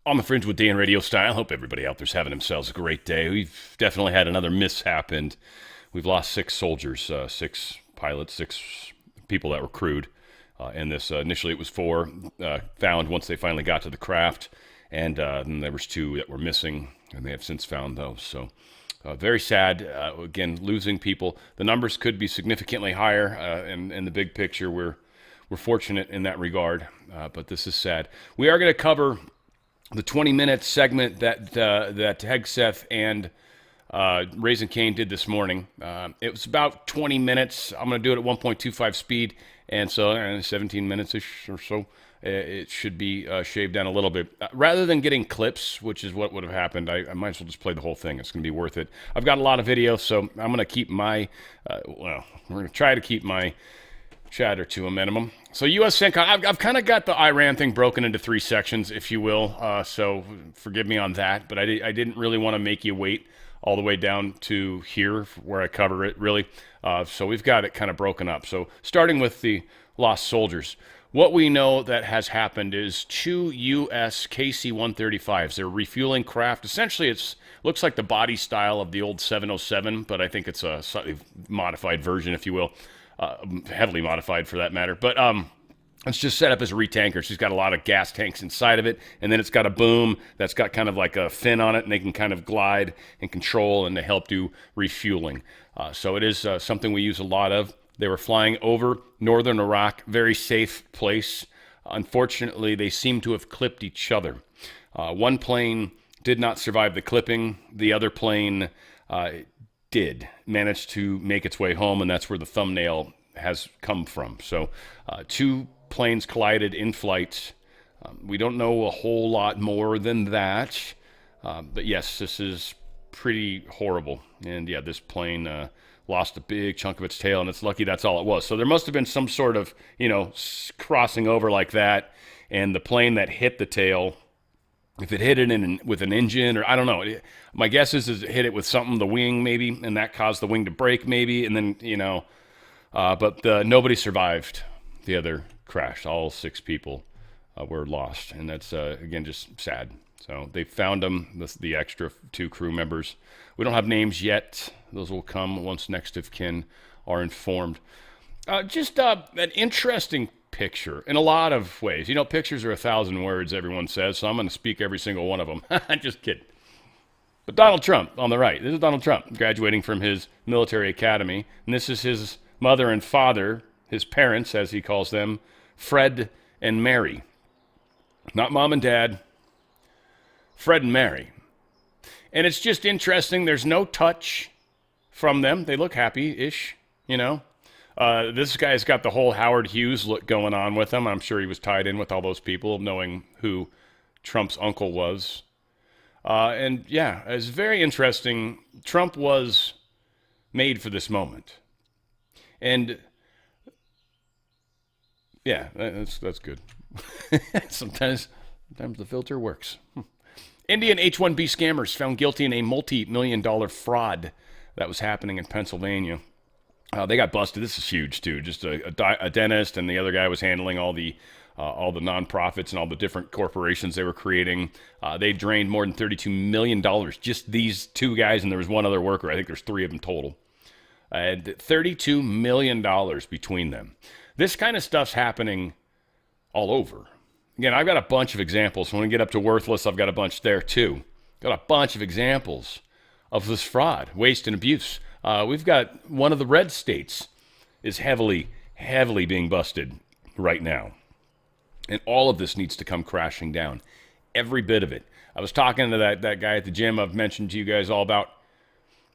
On the Fringe with Dan RadioStyle. Hope everybody out there's having themselves a great day. We've definitely had another mishap, and we've lost 6 soldiers, 6 pilots, 6 people that were crewed. And this initially it was 4 found once they finally got to the craft, and then there was 2 that were missing, and they have since found those. So very sad. Again, losing people. The numbers could be significantly higher. In the big picture, we're fortunate in that regard, but this is sad. We are going to cover the 20-minute segment that Hegseth and Raising Cane did this morning. It was about 20 minutes. I'm going to do it at 1.25 speed, and so 17 minutes-ish or so. It should be shaved down a little bit. Rather than getting clips, which is what would have happened, I might as well just play the whole thing. It's going to be worth it. I've got a lot of video, so I'm going to keep my, we're going to try to keep my chatter to a minimum. So U.S. CENTCOM, I've kind of got the Iran thing broken into 3 sections, if you will. So forgive me on that, but I didn't really want to make you wait all the way down to here where I cover it, really. So we've got it kind of broken up. So starting with the lost soldiers, what we know that has happened is 2 U.S. KC-135s. They're refueling craft. Essentially, it looks like the body style of the old 707, but I think it's a slightly modified version, if you will. Heavily modified for that matter, but it's just set up as a retanker. She's got a lot of gas tanks inside of it, and then it's got a boom that's got kind of like a fin on it, and they can kind of glide and control and to help do refueling. So it is something we use a lot of. They were flying over northern Iraq, very safe place. Unfortunately, they seem to have clipped each other. One plane did not survive the clipping. The other plane did manage to make its way home, and that's where the thumbnail has come from. So 2 planes collided in flight. We don't know a whole lot more than that, but yes, this is pretty horrible. And yeah, this plane lost a big chunk of its tail, and it's lucky that's all it was. So there must have been some sort of, crossing over like that, and the plane that hit the tail, if it hit it with an engine, or I don't know. My guess is it hit it with something, the wing maybe, and that caused the wing to break maybe, and then, but nobody survived the other crash. All 6 people were lost, and that's, again, just sad. So they found them, the extra 2 crew members. We don't have names yet. Those will come once next of kin are informed. Just an interesting picture in a lot of ways. Pictures are 1,000 words, everyone says, so I'm going to speak every single one of them. Just kidding. But Donald Trump on the right. This is Donald Trump graduating from his military academy, and this is his mother and father, his parents, as he calls them, Fred and Mary. Not mom and dad, Fred and Mary. And it's just interesting. There's no touch from them. They look happy-ish, This guy's got the whole Howard Hughes look going on with him. I'm sure he was tied in with all those people, knowing who Trump's uncle was. And yeah, it's very interesting. Trump was made for this moment. And yeah, that's good. Sometimes the filter works. Indian H-1B scammers found guilty in a multi-million-dollar fraud that was happening in Pennsylvania. They got busted. This is huge, too. Just a dentist, and the other guy was handling all the nonprofits and all the different corporations they were creating. They drained more than $32 million. Just these 2 guys, and there was one other worker. I think there's 3 of them total. $32 million between them. This kind of stuff's happening all over. Again, I've got a bunch of examples. When we get up to worthless, I've got a bunch there, too. Got a bunch of examples of this fraud, waste, and abuse. We've got one of the red states is heavily being busted right now. And all of this needs to come crashing down. Every bit of it. I was talking to that guy at the gym I've mentioned to you guys all about.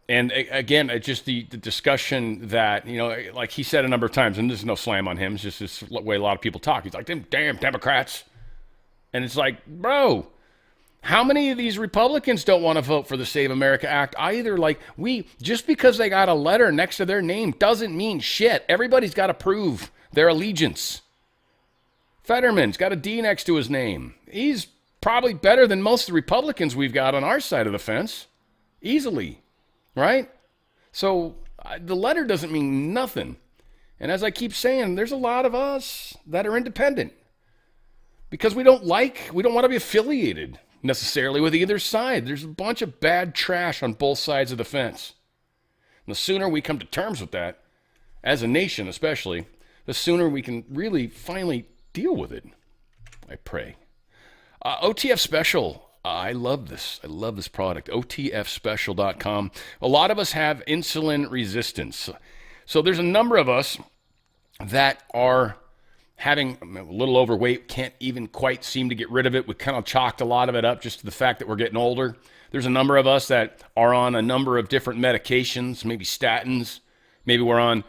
And again, just the discussion that, like he said a number of times, and there's no slam on him, it's just this way a lot of people talk. He's like, them damn Democrats. And it's like, bro, how many of these Republicans don't want to vote for the Save America Act either? Like, just because they got a letter next to their name doesn't mean shit. Everybody's got to prove their allegiance. Fetterman's got a D next to his name. He's probably better than most of the Republicans we've got on our side of the fence. Easily. Right? So the letter doesn't mean nothing. And as I keep saying, there's a lot of us that are independent because we don't want to be affiliated necessarily with either side. There's a bunch of bad trash on both sides of the fence. And the sooner we come to terms with that, as a nation especially, the sooner we can really finally deal with it. I pray. OTF Special. I love this. I love this product. OTFspecial.com. A lot of us have insulin resistance. So there's a number of us that are having a little overweight, can't even quite seem to get rid of it. We kind of chalked a lot of it up just to the fact that we're getting older. There's a number of us that are on a number of different medications, maybe statins. Maybe we're on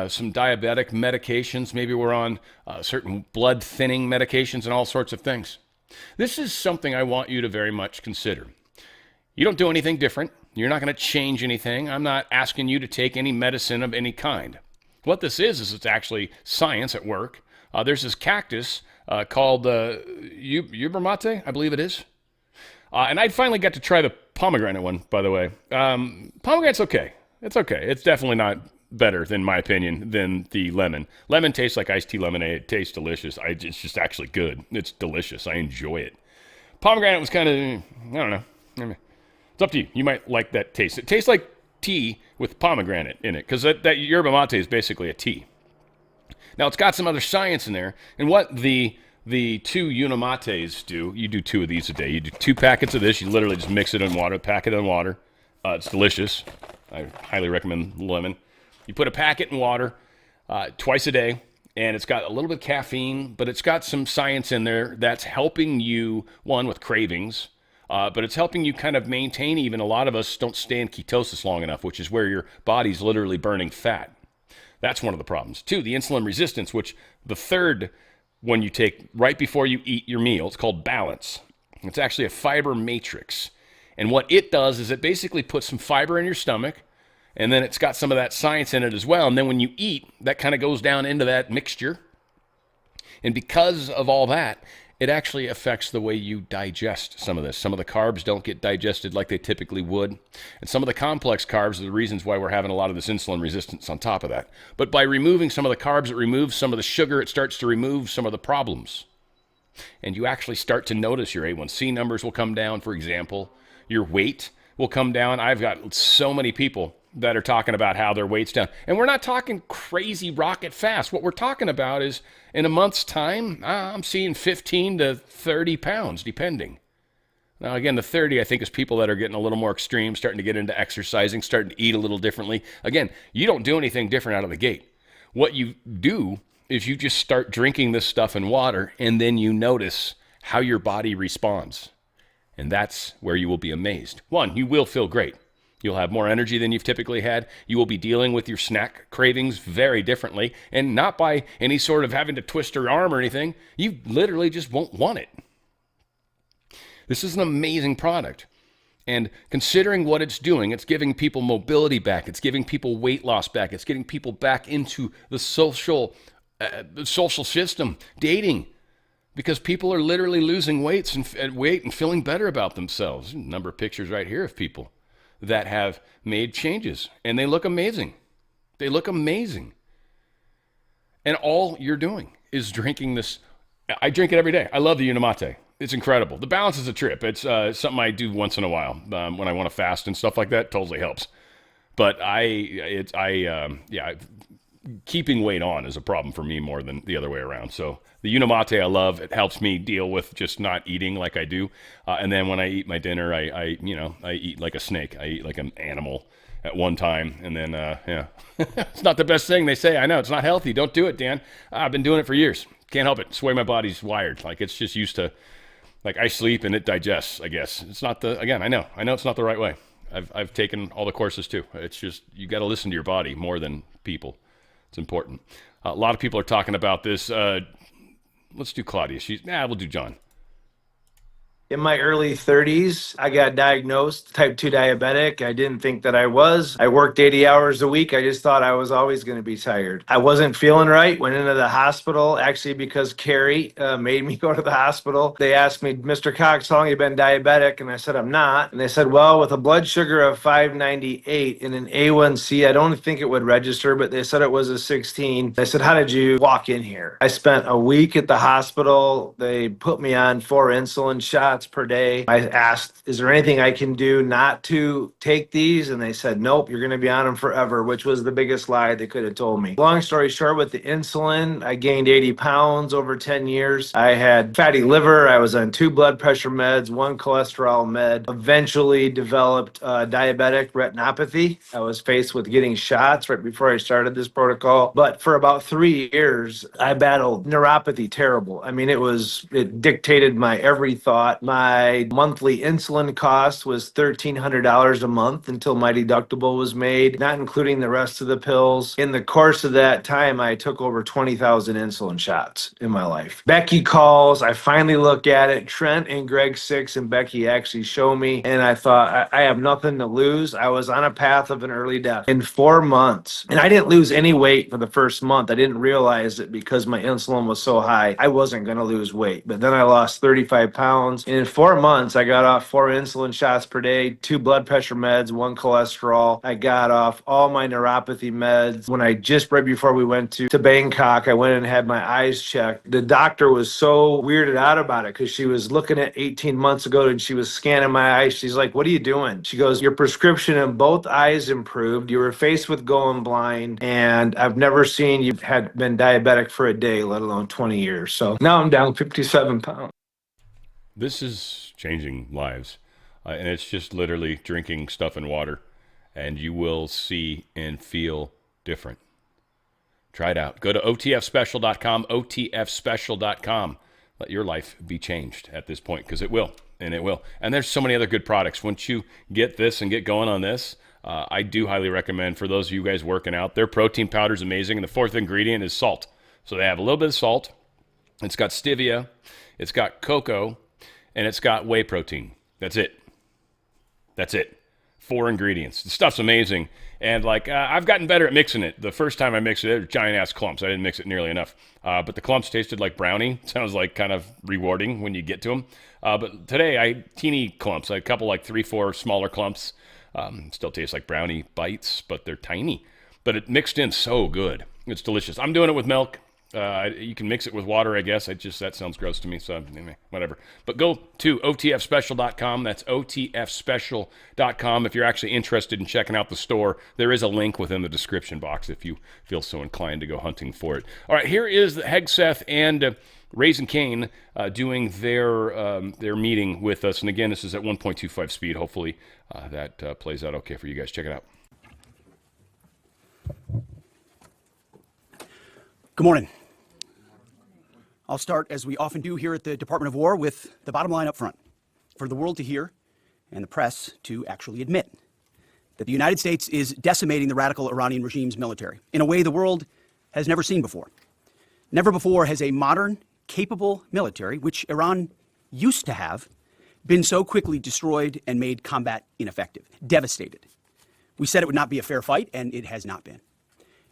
some diabetic medications. Maybe we're on certain blood thinning medications and all sorts of things. This is something I want you to very much consider. You don't do anything different. You're not going to change anything. I'm not asking you to take any medicine of any kind. What this is it's actually science at work. There's this cactus called yerba mate, I believe it is. And I finally got to try the pomegranate one, by the way. Pomegranate's okay. It's okay. It's definitely not better, in my opinion, than the lemon. Lemon tastes like iced tea lemonade. It tastes delicious. It's just actually good. It's delicious. I enjoy it. Pomegranate was kind of, I don't know. It's up to you. You might like that taste. It tastes like tea with pomegranate in it, because that yerba mate is basically a tea. Now, it's got some other science in there, and what the two unimates do, you do 2 of these a day. You do 2 packets of this. You literally just mix it in water, pack it in water. It's delicious. I highly recommend lemon. You put a packet in water twice a day, and it's got a little bit of caffeine, but it's got some science in there that's helping you, one, with cravings, but it's helping you kind of maintain. Even a lot of us don't stay in ketosis long enough, which is where your body's literally burning fat. That's one of the problems. 2, the insulin resistance, which the third one you take right before you eat your meal. It's called Balance. It's actually a fiber matrix. And what it does is it basically puts some fiber in your stomach, and then it's got some of that science in it as well. And then when you eat, that kind of goes down into that mixture. And because of all that, it actually affects the way you digest some of this. Some of the carbs don't get digested like they typically would. And some of the complex carbs are the reasons why we're having a lot of this insulin resistance on top of that. But by removing some of the carbs, it removes some of the sugar. It starts to remove some of the problems. And you actually start to notice your A1C numbers will come down, for example. Your weight will come down. I've got so many people that are talking about how their weight's down. And we're not talking crazy rocket fast. What we're talking about is in a month's time, I'm seeing 15 to 30 pounds, depending. Now, again, the 30, I think, is people that are getting a little more extreme, starting to get into exercising, starting to eat a little differently. Again, you don't do anything different out of the gate. What you do is you just start drinking this stuff in water, and then you notice how your body responds. And that's where you will be amazed. 1, you will feel great. You'll have more energy than you've typically had. You will be dealing with your snack cravings very differently, and not by any sort of having to twist your arm or anything. You literally just won't want it. This is an amazing product. And considering what it's doing, it's giving people mobility back. It's giving people weight loss back. It's getting people back into the social system, dating, because people are literally losing weight and feeling better about themselves. A number of pictures right here of people that have made changes, and they look amazing. They look amazing. And all you're doing is drinking this. I drink it every day. I love the Unimate. It's incredible. The Balance is a trip. It's something I do once in a while when I want to fast and stuff like that. Totally helps. But keeping weight on is a problem for me more than the other way around. So the Unimate I love. It helps me deal with just not eating like I do. And then when I eat my dinner, I eat like a snake. I eat like an animal at one time. And then, it's not the best thing they say. I know it's not healthy. Don't do it, Dan. I've been doing it for years. Can't help it. It's the way my body's wired. Like it's just used to, like I sleep and it digests, I guess. It's not I know it's not the right way. I've taken all the courses too. It's just, you got to listen to your body more than people. It's important. A lot of people are talking about this. Let's do Claudia. We'll do John. In my early 30s, I got diagnosed type 2 diabetic. I didn't think that I was. I worked 80 hours a week. I just thought I was always going to be tired. I wasn't feeling right. Went into the hospital, actually, because Carrie made me go to the hospital. They asked me, Mr. Cox, how long have you been diabetic? And I said, I'm not. And they said, well, with a blood sugar of 598 and an A1C, I don't think it would register, but they said it was a 16. I said, how did you walk in here? I spent a week at the hospital. They put me on 4 insulin shots. shots per day. I asked, is there anything I can do not to take these? And they said, nope, you're going to be on them forever, which was the biggest lie they could have told me. Long story short, with the insulin, I gained 80 pounds over 10 years. I had fatty liver. I was on 2 blood pressure meds, 1 cholesterol med, eventually developed diabetic retinopathy. I was faced with getting shots right before I started this protocol. But for about 3 years, I battled neuropathy terrible. I mean, it dictated my every thought. My monthly insulin cost was $1,300 a month until my deductible was made, not including the rest of the pills. In the course of that time, I took over 20,000 insulin shots in my life. Becky calls. I finally look at it. Trent and Greg Six and Becky actually show me. And I thought, I have nothing to lose. I was on a path of an early death in 4 months. And I didn't lose any weight for the first month. I didn't realize that because my insulin was so high, I wasn't going to lose weight. But then I lost 35 pounds. And in 4 months, I got off 4 insulin shots per day, 2 blood pressure meds, 1 cholesterol. I got off all my neuropathy meds. When I just right before we went to Bangkok, I went and had my eyes checked. The doctor was so weirded out about it because she was looking at 18 months ago and she was scanning my eyes. She's like, what are you doing? She goes, your prescription in both eyes improved. You were faced with going blind. And I've never seen you had been diabetic for a day, let alone 20 years. So now I'm down 57 pounds. This is changing lives. And it's just literally drinking stuff in water. And you will see and feel different. Try it out. Go to otfspecial.com, otfspecial.com. Let your life be changed at this point, because it will, and it will. And there's so many other good products. Once you get this and get going on this, I do highly recommend, for those of you guys working out, their protein powder is amazing, and the 4th ingredient is salt. So they have a little bit of salt. It's got stevia, it's got cocoa, and it's got whey protein. That's it. That's it. 4 ingredients. The stuff's amazing. And I've gotten better at mixing it. The first time I mixed it, were giant ass clumps. I didn't mix it nearly enough. But the clumps tasted like brownie. Sounds like kind of rewarding when you get to them. But today I teeny clumps. I had a couple 3-4 smaller clumps. Still taste like brownie bites, but they're tiny. But it mixed in so good. It's delicious. I'm doing it with milk. You can mix it with water, I guess. That sounds gross to me, so anyway, whatever. But go to otfspecial.com. That's otfspecial.com. If you're actually interested in checking out the store, there is a link within the description box if you feel so inclined to go hunting for it. All right, here is Hegseth and Raising Cane doing their meeting with us. And again, this is at 1.25 speed. Hopefully that plays out okay for you guys. Check it out. Good morning. I'll start, as we often do here at the Department of War, with the bottom line up front, for the world to hear and the press to actually admit that the United States is decimating the radical Iranian regime's military in a way the world has never seen before. Never before has a modern, capable military, which Iran used to have, been so quickly destroyed and made combat ineffective, devastated. We said it would not be a fair fight, and it has not been.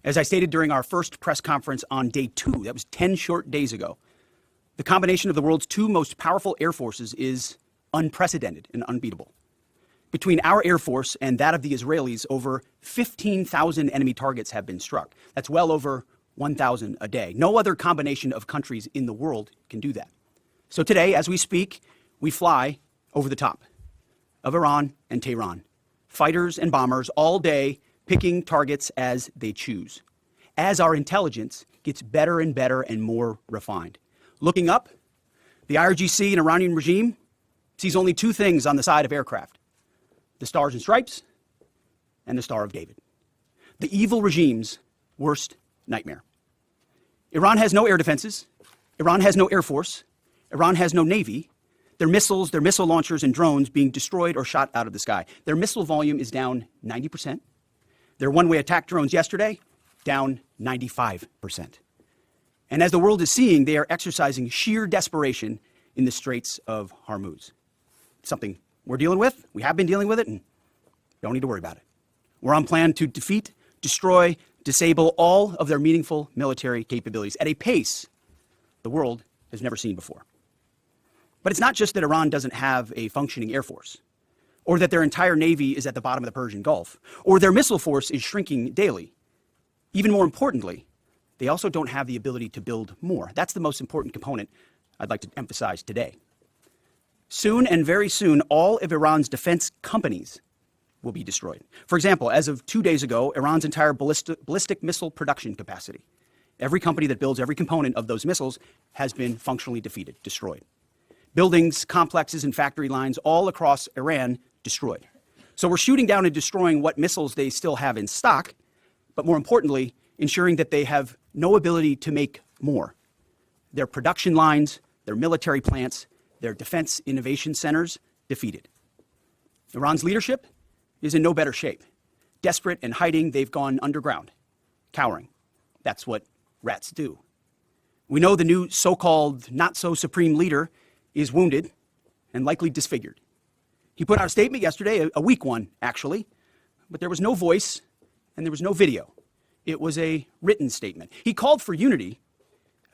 As I stated during our first press conference on day 2, that was 10 short days ago, the combination of the world's 2 most powerful air forces is unprecedented and unbeatable. Between our air force and that of the Israelis, over 15,000 enemy targets have been struck. That's well over 1,000 a day. No other combination of countries in the world can do that. So today, as we speak, we fly over the top of Iran and Tehran. Fighters and bombers all day, picking targets as they choose, as our intelligence gets better and better and more refined. Looking up, the IRGC and Iranian regime sees only 2 things on the side of aircraft: the stars and stripes and the Star of David. The evil regime's worst nightmare. Iran has no air defenses. Iran has no air force. Iran has no navy. Their missiles, their missile launchers and drones being destroyed or shot out of the sky. Their missile volume is down 90%. Their one-way attack drones yesterday, down 95%. And as the world is seeing, they are exercising sheer desperation in the Straits of Hormuz. It's something we're dealing with. We have been dealing with it, and don't need to worry about it. We're on plan to defeat, destroy, disable all of their meaningful military capabilities at a pace the world has never seen before. But it's not just that Iran doesn't have a functioning air force, or that their entire navy is at the bottom of the Persian Gulf, or their missile force is shrinking daily. Even more importantly, they also don't have the ability to build more. That's the most important component I'd like to emphasize today. Soon and very soon, all of Iran's defense companies will be destroyed. For example, as of 2 days ago, Iran's entire ballistic missile production capacity, every company that builds every component of those missiles, has been functionally defeated, destroyed. Buildings, complexes, and factory lines all across Iran destroyed. So we're shooting down and destroying what missiles they still have in stock, but more importantly, ensuring that they have no ability to make more. Their production lines, their military plants, their defense innovation centers defeated. Iran's leadership is in no better shape. Desperate and hiding, they've gone underground, cowering. That's what rats do. We know the new so-called not-so-supreme leader is wounded and likely disfigured. He put out a statement yesterday, a weak one, actually, but there was no voice and there was no video. It was a written statement. He called for unity.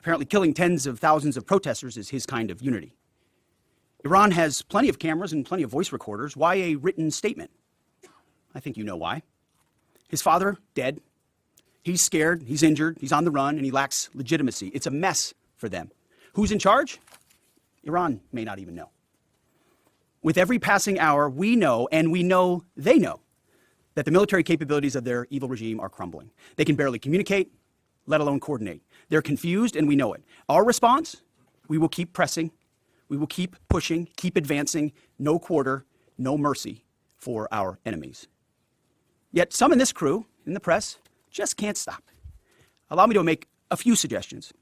Apparently killing tens of thousands of protesters is his kind of unity. Iran has plenty of cameras and plenty of voice recorders. Why a written statement? I think you know why. His father, dead. He's scared, he's injured, he's on the run, and he lacks legitimacy. It's a mess for them. Who's in charge? Iran may not even know. With every passing hour, we know, and we know they know, that the military capabilities of their evil regime are crumbling. They can barely communicate, let alone coordinate. They're confused, and we know it. Our response? We will keep pressing. We will keep pushing, keep advancing, no quarter, no mercy for our enemies. Yet some in this crew, in the press, just can't stop. Allow me to make a few suggestions.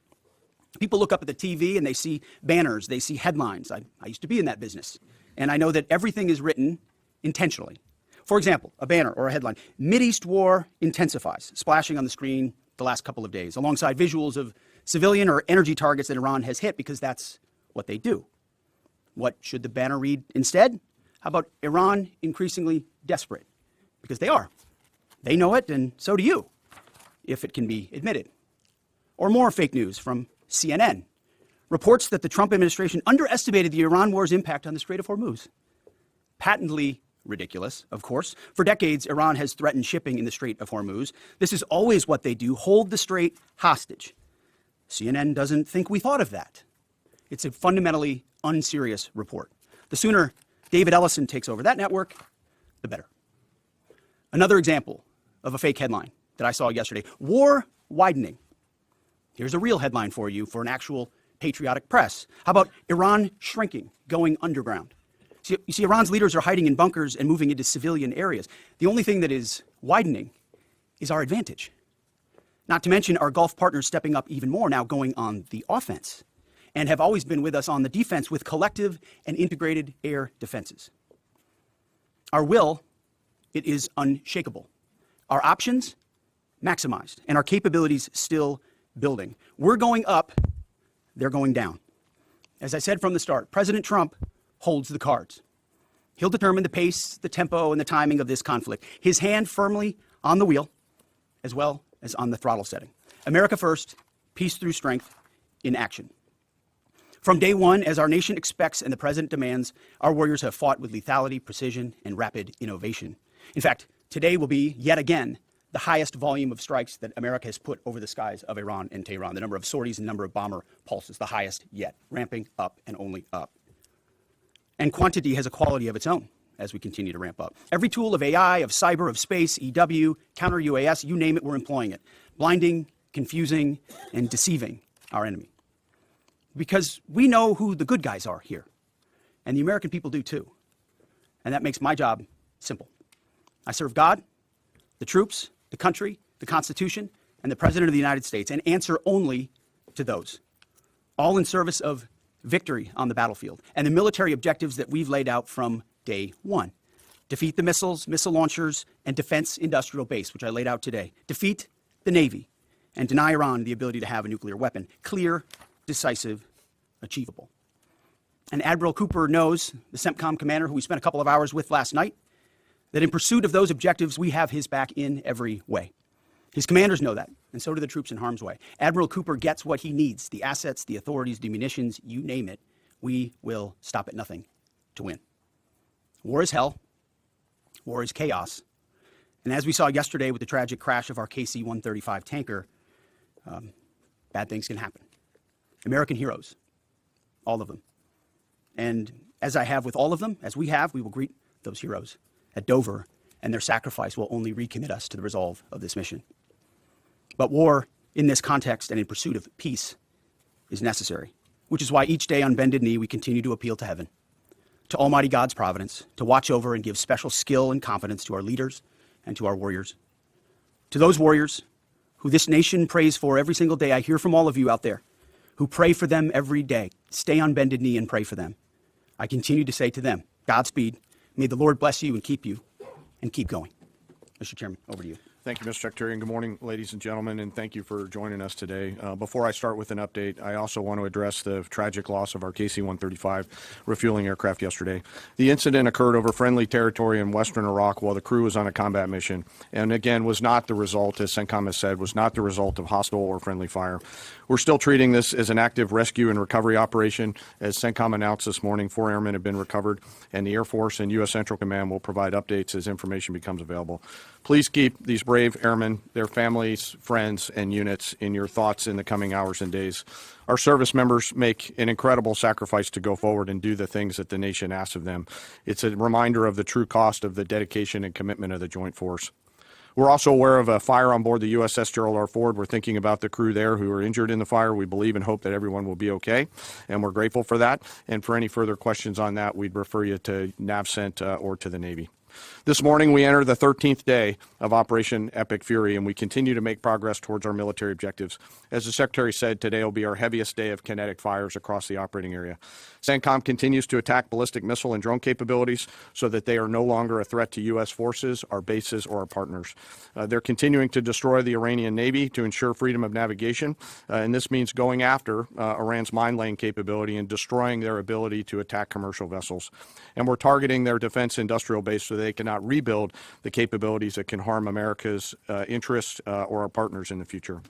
People look up at the TV and they see banners, they see headlines. I used to be in that business, and I know that everything is written intentionally. For example, a banner or a headline, Mideast war intensifies, splashing on the screen the last couple of days, alongside visuals of civilian or energy targets that Iran has hit, because that's what they do. What should the banner read instead? How about Iran increasingly desperate? Because they are. They know it, and so do you, if it can be admitted. Or more fake news from CNN. Reports that the Trump administration underestimated the Iran war's impact on the Strait of Hormuz. Patently ridiculous, of course. For decades, Iran has threatened shipping in the Strait of Hormuz. This is always what they do, hold the strait hostage. CNN doesn't think we thought of that. It's a fundamentally unserious report. The sooner David Ellison takes over that network, the better. Another example of a fake headline that I saw yesterday, war widening. Here's a real headline for you for an actual patriotic press. How about Iran shrinking, going underground? You see, Iran's leaders are hiding in bunkers and moving into civilian areas. The only thing that is widening is our advantage. Not to mention our Gulf partners stepping up even more now, going on the offense, and have always been with us on the defense with collective and integrated air defenses. Our will, it is unshakable. Our options, maximized, and our capabilities still building. We're going up, they're going down. As I said from the start, President Trump holds the cards. He'll determine the pace, the tempo, and the timing of this conflict. His hand firmly on the wheel, as well as on the throttle setting. America first, peace through strength, in action. From day one, as our nation expects and the president demands, our warriors have fought with lethality, precision, and rapid innovation. In fact, today will be, yet again, the highest volume of strikes that America has put over the skies of Iran and Tehran. The number of sorties and number of bomber pulses, the highest yet, ramping up and only up. And quantity has a quality of its own as we continue to ramp up. Every tool of AI, of cyber, of space, EW, counter UAS, you name it, we're employing it. Blinding, confusing, and deceiving our enemy. Because we know who the good guys are here. And the American people do too. And that makes my job simple. I serve God, the troops, the country, the Constitution, and the President of the United States, and answer only to those. All in service of victory on the battlefield and the military objectives that we've laid out from day one. Defeat the missiles, missile launchers, and defense industrial base, which I laid out today. Defeat the Navy and deny Iran the ability to have a nuclear weapon. Clear, decisive, achievable. And Admiral Cooper knows, the CENTCOM commander who we spent a couple of hours with last night, that in pursuit of those objectives, we have his back in every way. His commanders know that, and so do the troops in harm's way. Admiral Cooper gets what he needs, the assets, the authorities, the munitions, you name it. We will stop at nothing to win. War is hell. War is chaos. And as we saw yesterday with the tragic crash of our KC-135 tanker, bad things can happen. American heroes, all of them. And As I have with all of them, as we have, we will greet those heroes at Dover, and their sacrifice will only recommit us to the resolve of this mission. But war in this context and in pursuit of peace is necessary, which is why each day on bended knee we continue to appeal to heaven, to Almighty God's providence, to watch over and give special skill and confidence to our leaders and to our warriors. To those warriors who this nation prays for every single day, I hear from all of you out there who pray for them every day. Stay on bended knee and pray for them. I continue to say to them, Godspeed. May the Lord bless you and keep going. Mr. Chairman, over to you. Thank you, Mr. Secretary, and good morning, ladies and gentlemen, and thank you for joining us today. Before I start with an update, I also want to address the tragic loss of our KC-135 refueling aircraft yesterday. The incident occurred over friendly territory in western Iraq while the crew was on a combat mission, and again, was not the result, as CENTCOM has said, was not the result of hostile or friendly fire. We're still treating this as an active rescue and recovery operation. As CENTCOM announced this morning, 4 airmen have been recovered, and the Air Force and U.S. Central Command will provide updates as information becomes available. Please keep these brave airmen, their families, friends, and units in your thoughts in the coming hours and days. Our service members make an incredible sacrifice to go forward and do the things that the nation asks of them. It's a reminder of the true cost of the dedication and commitment of the Joint Force. We're also aware of a fire on board the USS Gerald R. Ford. We're thinking about the crew there who are injured in the fire. We believe and hope that everyone will be okay, and we're grateful for that. And for any further questions on that, we'd refer you to NAVCENT or to the Navy. This morning, we enter the 13th day of Operation Epic Fury, and we continue to make progress towards our military objectives. As the Secretary said, today will be our heaviest day of kinetic fires across the operating area. CENTCOM continues to attack ballistic missile and drone capabilities so that they are no longer a threat to U.S. forces, our bases, or our partners. They're continuing to destroy the Iranian Navy to ensure freedom of navigation, and this means going after Iran's mine-laying capability and destroying their ability to attack commercial vessels. And we're targeting their defense industrial base so they cannot rebuild the capabilities that can harm America's interests or our partners in the future.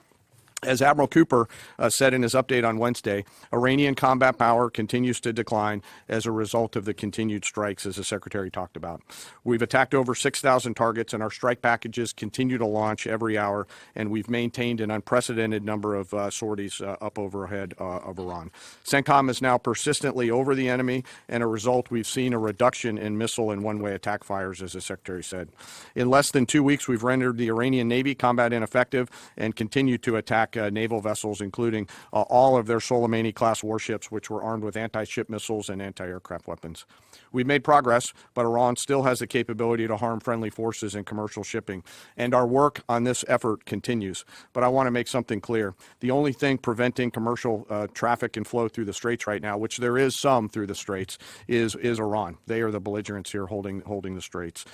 As Admiral Cooper said in his update on Wednesday, Iranian combat power continues to decline as a result of the continued strikes, as the Secretary talked about. We've attacked over 6,000 targets, and our strike packages continue to launch every hour, and we've maintained an unprecedented number of sorties up overhead of Iran. CENTCOM is now persistently over the enemy, and as a result, we've seen a reduction in missile and one-way attack fires, as the Secretary said. In less than 2 weeks, we've rendered the Iranian Navy combat ineffective and continue to attack naval vessels, including all of their Soleimani-class warships, which were armed with anti-ship missiles and anti-aircraft weapons. We've made progress, but Iran still has the capability to harm friendly forces and commercial shipping, and our work on this effort continues. But I want to make something clear. The only thing preventing commercial traffic and flow through the Straits right now, which there is some through the Straits, is Iran. They are the belligerents here holding the Straits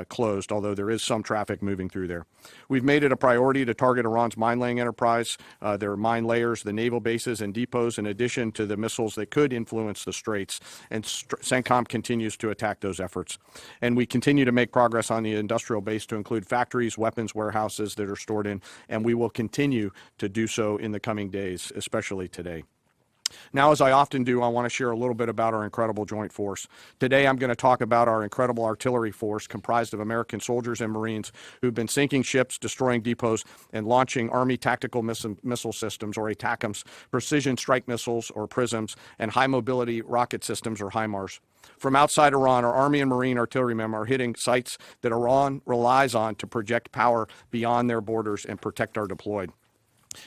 closed, although there is some traffic moving through there. We've made it a priority to target Iran's mine-laying enterprise, their mine layers, the naval bases and depots, in addition to the missiles that could influence the Straits, and CENTCOM continues to attack those efforts. And we continue to make progress on the industrial base to include factories, weapons warehouses that are stored in, and we will continue to do so in the coming days, especially today. Now, as I often do, I want to share a little bit about our incredible Joint Force. Today, I'm going to talk about our incredible artillery force comprised of American soldiers and Marines who've been sinking ships, destroying depots, and launching Army tactical missile systems, or ATACMS, precision strike missiles, or PRISMs, and high-mobility rocket systems, or HIMARS. From outside Iran, our Army and Marine artillerymen are hitting sites that Iran relies on to project power beyond their borders and protect our deployed.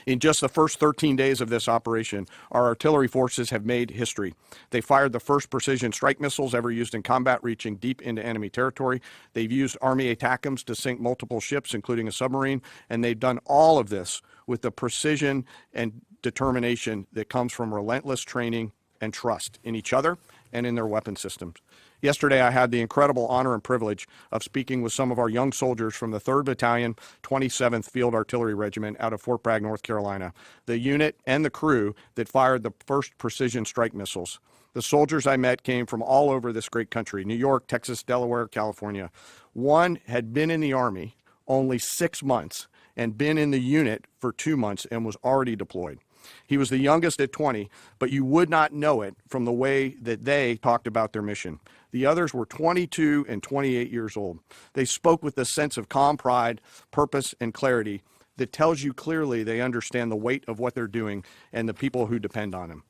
In just the first 13 days of this operation, our artillery forces have made history. They fired the first precision strike missiles ever used in combat, reaching deep into enemy territory. They've used Army ATACMS to sink multiple ships, including a submarine, and they've done all of this with the precision and determination that comes from relentless training and trust in each other and in their weapon systems. Yesterday, I had the incredible honor and privilege of speaking with some of our young soldiers from the 3rd Battalion, 27th Field Artillery Regiment out of Fort Bragg, North Carolina, the unit and the crew that fired the first precision strike missiles. The soldiers I met came from all over this great country: New York, Texas, Delaware, California. One had been in the Army only 6 months and been in the unit for 2 months and was already deployed. He was the youngest at 20, but you would not know it from the way that they talked about their mission. The others were 22 and 28 years old. They spoke with a sense of calm pride, purpose, and clarity that tells you clearly they understand the weight of what they're doing and the people who depend on them.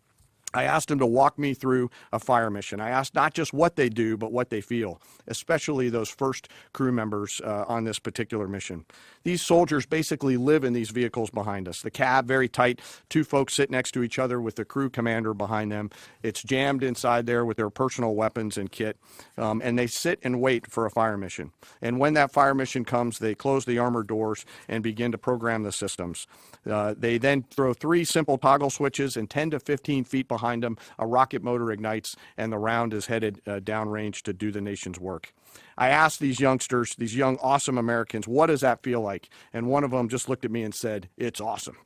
I asked them to walk me through a fire mission. I asked not just what they do, but what they feel, especially those first crew members on this particular mission. These soldiers basically live in these vehicles behind us. The cab, very tight, two folks sit next to each other with the crew commander behind them. It's jammed inside there with their personal weapons and kit, and they sit and wait for a fire mission. And when that fire mission comes, they close the armored doors and begin to program the systems. They then throw 3 simple toggle switches, and 10 to 15 feet behind them, a rocket motor ignites, and the round is headed downrange to do the nation's work. I asked these youngsters, these young, awesome Americans, what does that feel like? And one of them just looked at me and said, it's awesome.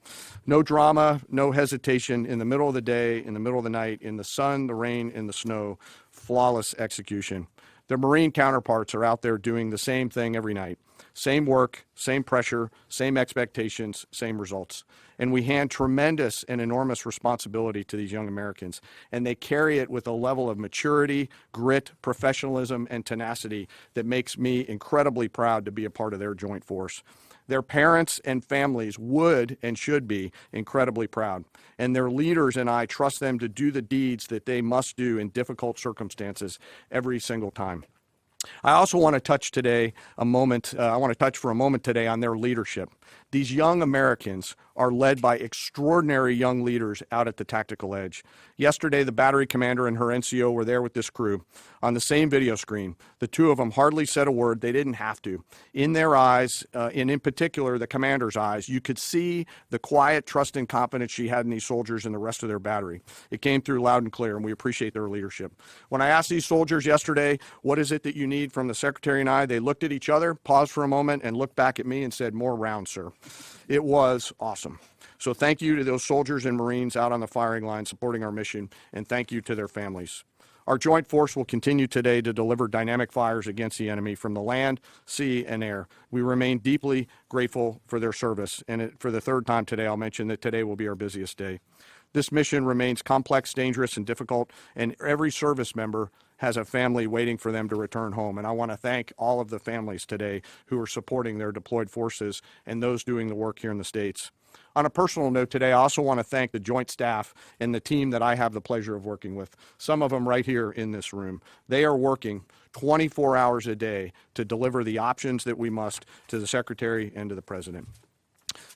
No drama, no hesitation, in the middle of the day, in the middle of the night, in the sun, the rain, in the snow, flawless execution. Their Marine counterparts are out there doing the same thing every night. Same work, same pressure, same expectations, same results. And we hand tremendous and enormous responsibility to these young Americans, and they carry it with a level of maturity, grit, professionalism, and tenacity that makes me incredibly proud to be a part of their joint force. Their parents and families would and should be incredibly proud, and their leaders and I trust them to do the deeds that they must do in difficult circumstances every single time. I also want to touch today I want to touch for a moment today on their leadership. These young Americans are led by extraordinary young leaders out at the tactical edge. Yesterday, the battery commander and her NCO were there with this crew on the same video screen. The two of them hardly said a word. They didn't have to. In their eyes, and in particular the commander's eyes, you could see the quiet trust and confidence she had in these soldiers and the rest of their battery. It came through loud and clear, and we appreciate their leadership. When I asked these soldiers yesterday, what is it that you need from the Secretary and I, they looked at each other, paused for a moment, and looked back at me and said, more rounds, sir. It was awesome. So thank you to those soldiers and Marines out on the firing line supporting our mission, and thank you to their families. Our joint force will continue today to deliver dynamic fires against the enemy from the land, sea, and air. We remain deeply grateful for their service, and for the third time today, I'll mention that today will be our busiest day. This mission remains complex, dangerous, and difficult, and every service member has a family waiting for them to return home. And I want to thank all of the families today who are supporting their deployed forces and those doing the work here in the States. On a personal note today, I also want to thank the joint staff and the team that I have the pleasure of working with, some of them right here in this room. They are working 24 hours a day to deliver the options that we must to the Secretary and to the President.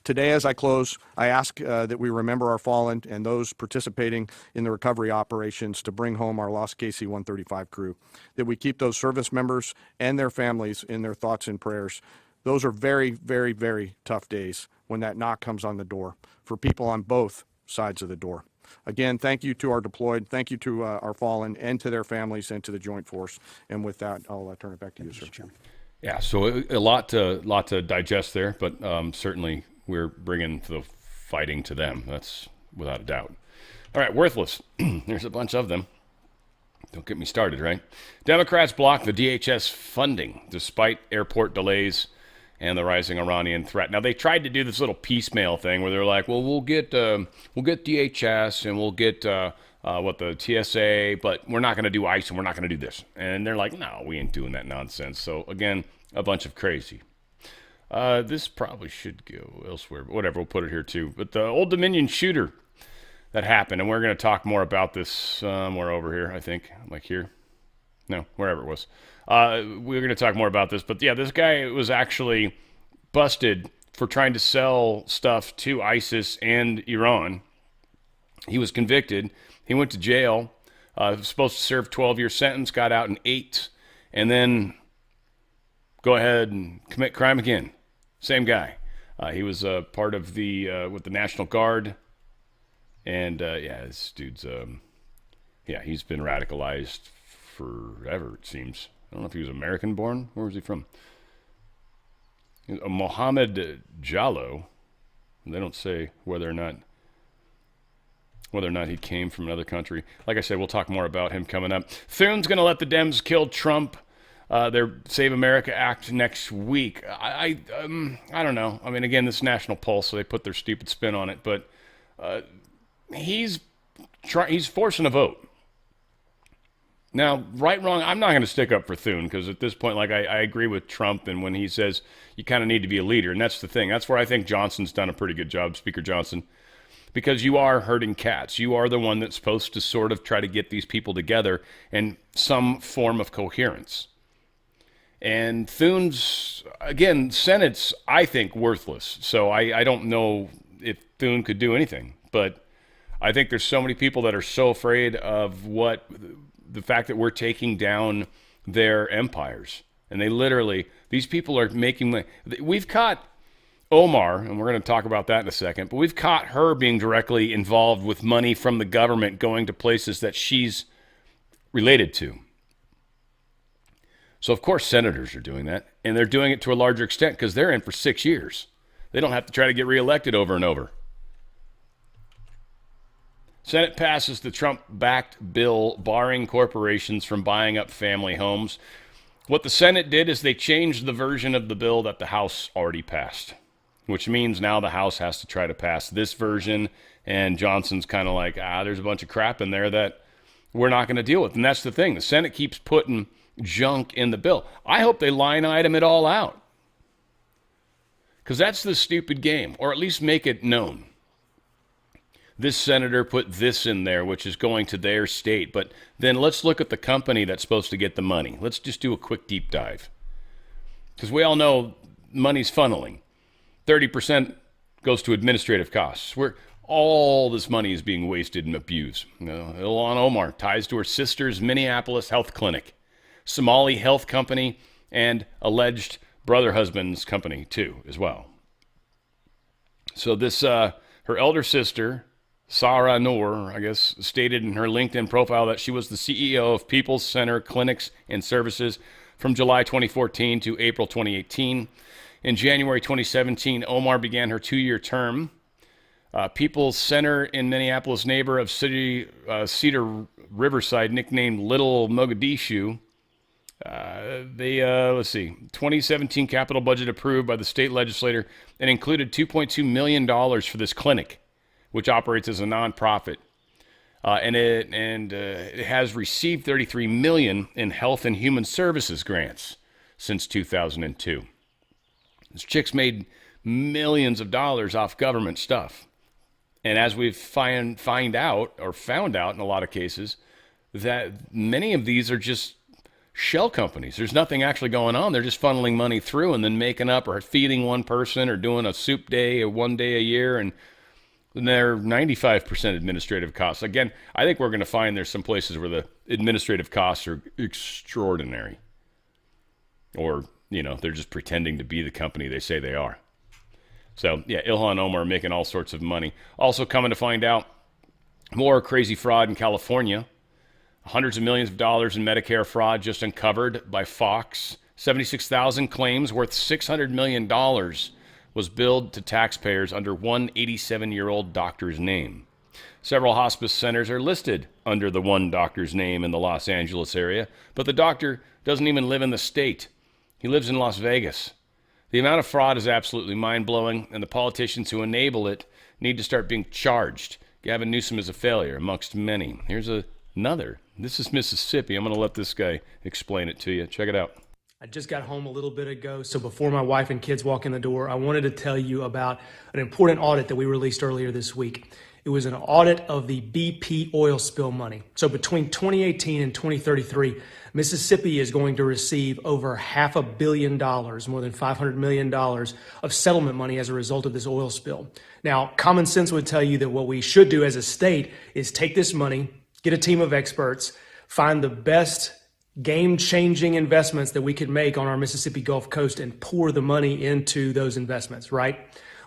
Today, as I close, I ask that we remember our fallen and those participating in the recovery operations to bring home our lost KC-135 crew, that we keep those service members and their families in their thoughts and prayers. Those are very, very, very tough days when that knock comes on the door for people on both sides of the door. Again, thank you to our deployed, thank you to our fallen and to their families and to the joint force. And with that, I'll turn it back to you, sir. Chairman. Yeah, so a lot to digest there, but certainly we're bringing the fighting to them. That's without a doubt. All right, worthless. There's a bunch of them. Don't get me started, right? Democrats block the DHS funding despite airport delays and the rising Iranian threat. Now, they tried to do this little piecemeal thing where they're like, well, we'll get DHS and we'll get the TSA, but we're not going to do ICE and we're not going to do this. And they're like, no, we ain't doing that nonsense. So, again, a bunch of crazy. This probably should go elsewhere, but whatever, we'll put it here too. But the Old Dominion shooter that happened, and we're going to talk more about this somewhere over here, I think, like here. No, wherever it was. We're going to talk more about this, but yeah, this guy was actually busted for trying to sell stuff to ISIS and Iran. He was convicted. He went to jail. Was supposed to serve 12-year sentence, got out in 8, and then go ahead and commit crime again. Same guy. He was part of the with the National Guard, and yeah, this dude's he's been radicalized forever, it seems. I don't know if he was American born. Where was he from? Mohammed Jallo. They don't say whether or not he came from another country. Like I said, we'll talk more about him coming up. Thune's going to let the Dems kill Trump. Their Save America Act next week. I don't know. I mean, again, this is National Pulse, so they put their stupid spin on it. But he's forcing a vote. Now, right, wrong, I'm not going to stick up for Thune because at this point, like, I agree with Trump and when he says you kind of need to be a leader, and that's the thing. That's where I think Johnson's done a pretty good job, Speaker Johnson. because you are herding cats. You are the one that's supposed to sort of try to get these people together in some form of coherence. And Thune's, again, Senate's, I think, worthless. So I don't know if Thune could do anything. But I think there's so many people that are so afraid of the fact that we're taking down their empires. And they literally, these people are making, we've caught Omar, and we're going to talk about that in a second, but we've caught her being directly involved with money from the government going to places that she's related to. So, of course, senators are doing that, and they're doing it to a larger extent because they're in for 6 years. They don't have to try to get reelected over and over. Senate passes the Trump-backed bill barring corporations from buying up family homes. What the Senate did is they changed the version of the bill that the House already passed, which means now the House has to try to pass this version, and Johnson's kind of like, there's a bunch of crap in there that we're not going to deal with. And that's the thing. The Senate keeps putting junk in the bill. I hope they line item it all out, because that's the stupid game, or at least make it known. This senator put this in there, which is going to their state, but then let's look at the company that's supposed to get the money. Let's just do a quick deep dive, because we all know money's funneling. 30% goes to administrative costs, where all this money is being wasted and abused. Ilhan Omar, ties to her sister's Minneapolis health clinic, Somali health company, and alleged brother husband's company too, as well. So this, her elder sister, Sarah Noor, I guess, stated in her LinkedIn profile that she was the CEO of People's Center Clinics and Services from July 2014 to April 2018. In January 2017, Omar began her 2-year term. People's Center in Minneapolis, neighbor of Cedar Riverside, nicknamed Little Mogadishu. Let's see, 2017 capital budget approved by the state legislature and included $2.2 million for this clinic, which operates as a nonprofit. And it has received $33 million in health and human services grants since 2002. This chick's made millions of dollars off government stuff. And as we've found out in a lot of cases, that many of these are just shell companies. There's nothing actually going on. They're just funneling money through and then making up or feeding one person or doing a soup day or 1 day a year, and they're 95% administrative costs. Again, I think we're going to find there's some places where the administrative costs are extraordinary, or they're just pretending to be the company they say they are. So yeah, Ilhan Omar making all sorts of money. Also coming to find out, more crazy fraud in California. Hundreds of millions of dollars in Medicare fraud just uncovered by Fox. 76,000 claims worth $600 million was billed to taxpayers under one 87-year-old doctor's name. Several hospice centers are listed under the one doctor's name in the Los Angeles area, but the doctor doesn't even live in the state. He lives in Las Vegas. The amount of fraud is absolutely mind-blowing, and the politicians who enable it need to start being charged. Gavin Newsom is a failure, amongst many. Here's another. This is Mississippi. I'm going to let this guy explain it to you. Check it out. I just got home a little bit ago, so before my wife and kids walk in the door, I wanted to tell you about an important audit that we released earlier this week. It was an audit of the BP oil spill money. So between 2018 and 2033, Mississippi is going to receive over $500 million, more than $500 million of settlement money as a result of this oil spill. Now, common sense would tell you that what we should do as a state is take this money, get a team of experts, find the best game-changing investments that we could make on our Mississippi Gulf Coast and pour the money into those investments, right?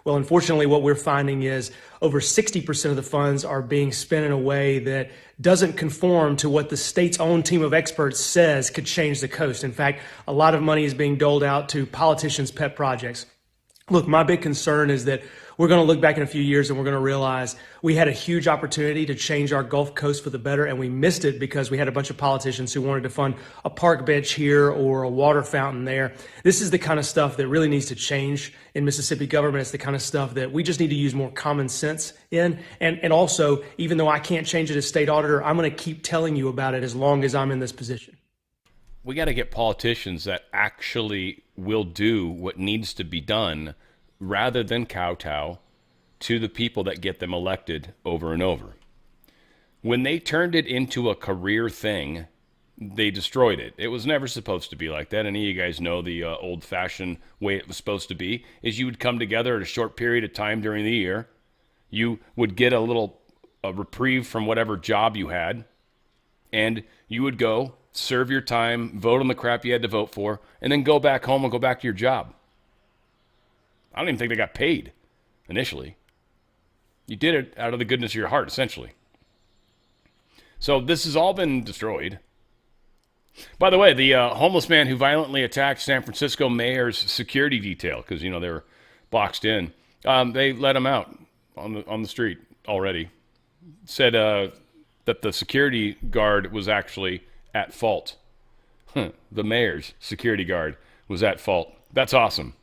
Well, unfortunately, what we're finding is over 60% of the funds are being spent in a way that doesn't conform to what the state's own team of experts says could change the coast. In fact, a lot of money is being doled out to politicians' pet projects. Look, my big concern is that we're going to look back in a few years and we're going to realize we had a huge opportunity to change our Gulf Coast for the better, and we missed it because we had a bunch of politicians who wanted to fund a park bench here or a water fountain there. This is the kind of stuff that really needs to change in Mississippi government. It's the kind of stuff that we just need to use more common sense in. And also, even though I can't change it as state auditor, I'm going to keep telling you about it as long as I'm in this position. We got to get politicians that actually will do what needs to be done rather than kowtow to the people that get them elected over and over. When they turned it into a career thing, they destroyed it. It was never supposed to be like that. Any of you guys know the old-fashioned way it was supposed to be is you would come together at a short period of time during the year. You would get a reprieve from whatever job you had, and you would go, serve your time, vote on the crap you had to vote for, and then go back home and go back to your job. I don't even think they got paid initially. You did it out of the goodness of your heart, essentially. So this has all been destroyed. By the way, the homeless man who violently attacked San Francisco mayor's security detail, because, they were boxed in, they let him out on the street already. Said that the security guard was actually at fault. The mayor's security guard was at fault. That's awesome.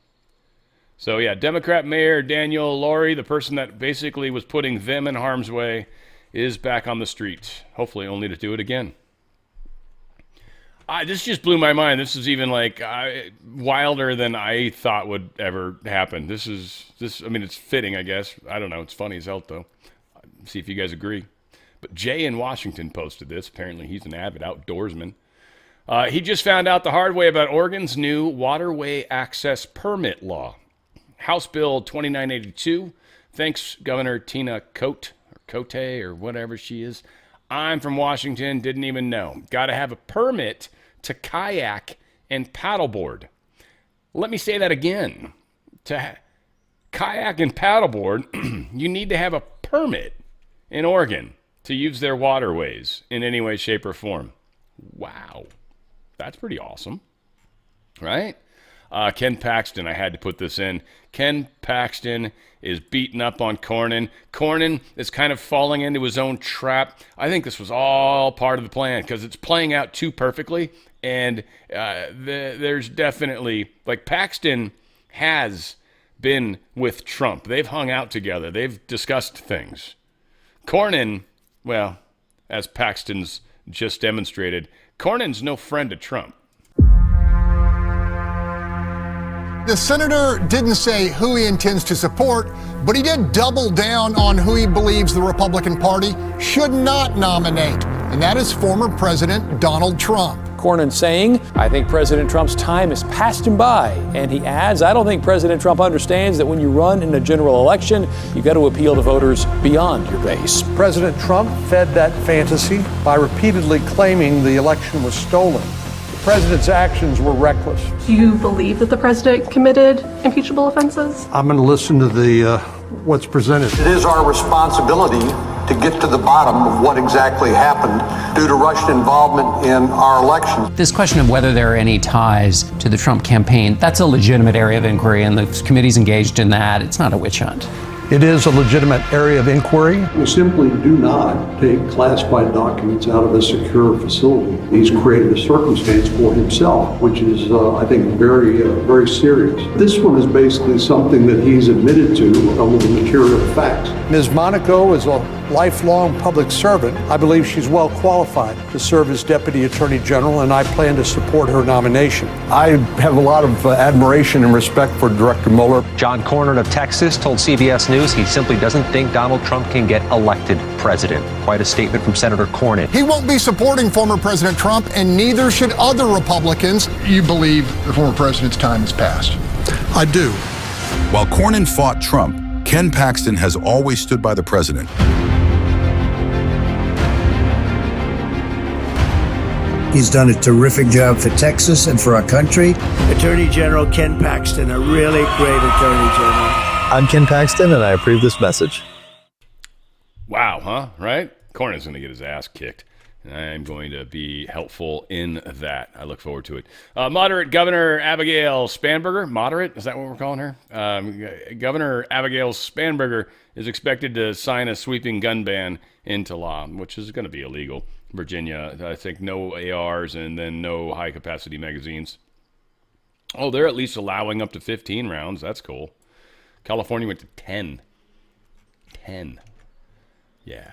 So, yeah, Democrat Mayor Daniel Laurie, the person that basically was putting them in harm's way, is back on the street, hopefully only to do it again. This just blew my mind. This is even wilder than I thought would ever happen. It's fitting, I guess. I don't know. It's funny as hell, though. See if you guys agree. But Jay in Washington posted this. Apparently, he's an avid outdoorsman. He just found out the hard way about Oregon's new waterway access permit law. House Bill 2982. Thanks, Governor Tina Cote, or whatever she is. I'm from Washington, didn't even know. Got to have a permit to kayak and paddleboard. Let me say that again. To kayak and paddleboard, you need to have a permit in Oregon to use their waterways in any way, shape, or form. Wow. That's pretty awesome. Right? Ken Paxton, I had to put this in. Ken Paxton is beating up on Cornyn. Cornyn is kind of falling into his own trap. I think this was all part of the plan because it's playing out too perfectly. And there's definitely, Paxton has been with Trump. They've hung out together. They've discussed things. Cornyn, well, as Paxton's just demonstrated, Cornyn's no friend of Trump. The senator didn't say who he intends to support, but he did double down on who he believes the Republican Party should not nominate, and that is former President Donald Trump. Cornyn saying, I think President Trump's time has passed him by. And he adds, I don't think President Trump understands that when you run in a general election, you've got to appeal to voters beyond your base. President Trump fed that fantasy by repeatedly claiming the election was stolen. The president's actions were reckless. Do you believe that the president committed impeachable offenses? I'm going to listen to what's presented. It is our responsibility to get to the bottom of what exactly happened due to Russian involvement in our election. This question of whether there are any ties to the Trump campaign, that's a legitimate area of inquiry, and the committee's engaged in that. It's not a witch hunt. It is a legitimate area of inquiry. We simply do not take classified documents out of a secure facility. He's created a circumstance for himself, which is, I think, very, very serious. This one is basically something that he's admitted to with the material facts. Ms. Monaco is a lifelong public servant. I believe she's well qualified to serve as Deputy Attorney General, and I plan to support her nomination. I have a lot of admiration and respect for Director Mueller. John Cornyn of Texas told CBS News he simply doesn't think Donald Trump can get elected president. Quite a statement from Senator Cornyn. He won't be supporting former President Trump, and neither should other Republicans. You believe the former president's time has passed? I do. While Cornyn fought Trump, Ken Paxton has always stood by the president. He's done a terrific job for Texas and for our country. Attorney General Ken Paxton, a really great Attorney General. I'm Ken Paxton, and I approve this message. Wow, huh? Right? Cornyn's going to get his ass kicked. And I'm going to be helpful in that. I look forward to it. Moderate Governor Abigail Spanberger. Moderate? Is that what we're calling her? Governor Abigail Spanberger is expected to sign a sweeping gun ban into law, which is going to be illegal. Virginia, I think no ARs and then no high-capacity magazines. Oh, they're at least allowing up to 15 rounds. That's cool. California went to 10. 10. Yeah.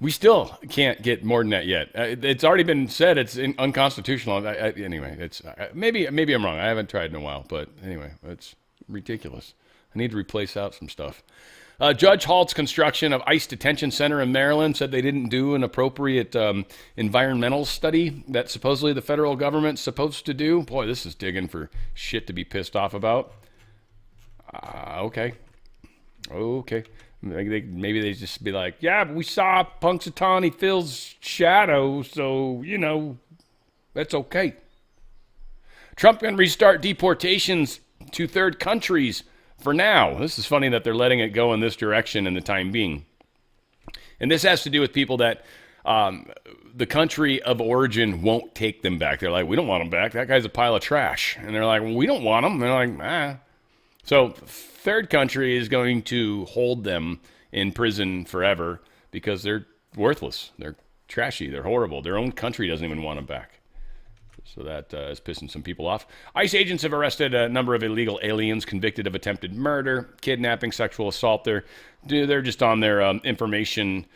We still can't get more than that yet. It's already been said it's unconstitutional. Anyway, it's maybe I'm wrong. I haven't tried in a while, but anyway, it's ridiculous. I need to replace out some stuff. Judge halts construction of ICE detention center in Maryland, said they didn't do an appropriate environmental study that supposedly the federal government's supposed to do. Boy, this is digging for shit to be pissed off about. Okay. Maybe they just be like, yeah, but we saw Punxsutawney Phil's shadow, so, that's okay. Trump can restart deportations to third countries for now. This is funny that they're letting it go in this direction in the time being. And this has to do with people that the country of origin won't take them back. They're like, we don't want him back. That guy's a pile of trash. And they're like, well, we don't want him. And they're like, ah. So third country is going to hold them in prison forever because they're worthless. They're trashy. They're horrible. Their own country doesn't even want them back. So that is pissing some people off. ICE agents have arrested a number of illegal aliens convicted of attempted murder, kidnapping, sexual assault. They're just on their information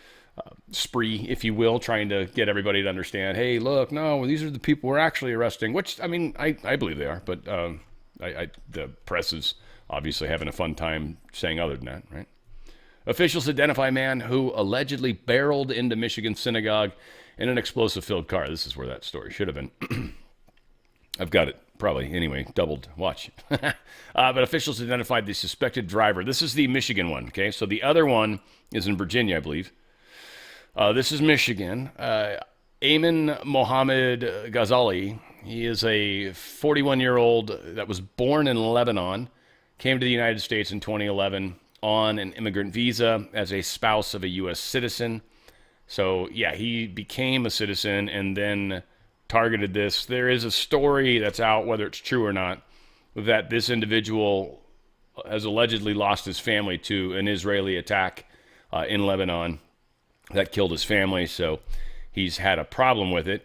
spree, if you will, trying to get everybody to understand, hey, look, no, these are the people we're actually arresting, which, I mean, I believe they are, but the press is obviously having a fun time saying other than that, right? Officials identify a man who allegedly barreled into Michigan synagogue in an explosive-filled car. This is where that story should have been. I've got it, probably, anyway, doubled. Watch. But officials identified the suspected driver. This is the Michigan one, okay? So the other one is in Virginia, I believe. This is Michigan. Ayman Mohammed Ghazali. He is a 41-year-old that was born in Lebanon, came to the United States in 2011 on an immigrant visa as a spouse of a U.S. citizen. So, yeah, he became a citizen and then targeted this. There is a story that's out, whether it's true or not, that this individual has allegedly lost his family to an Israeli attack in Lebanon that killed his family. So he's had a problem with it.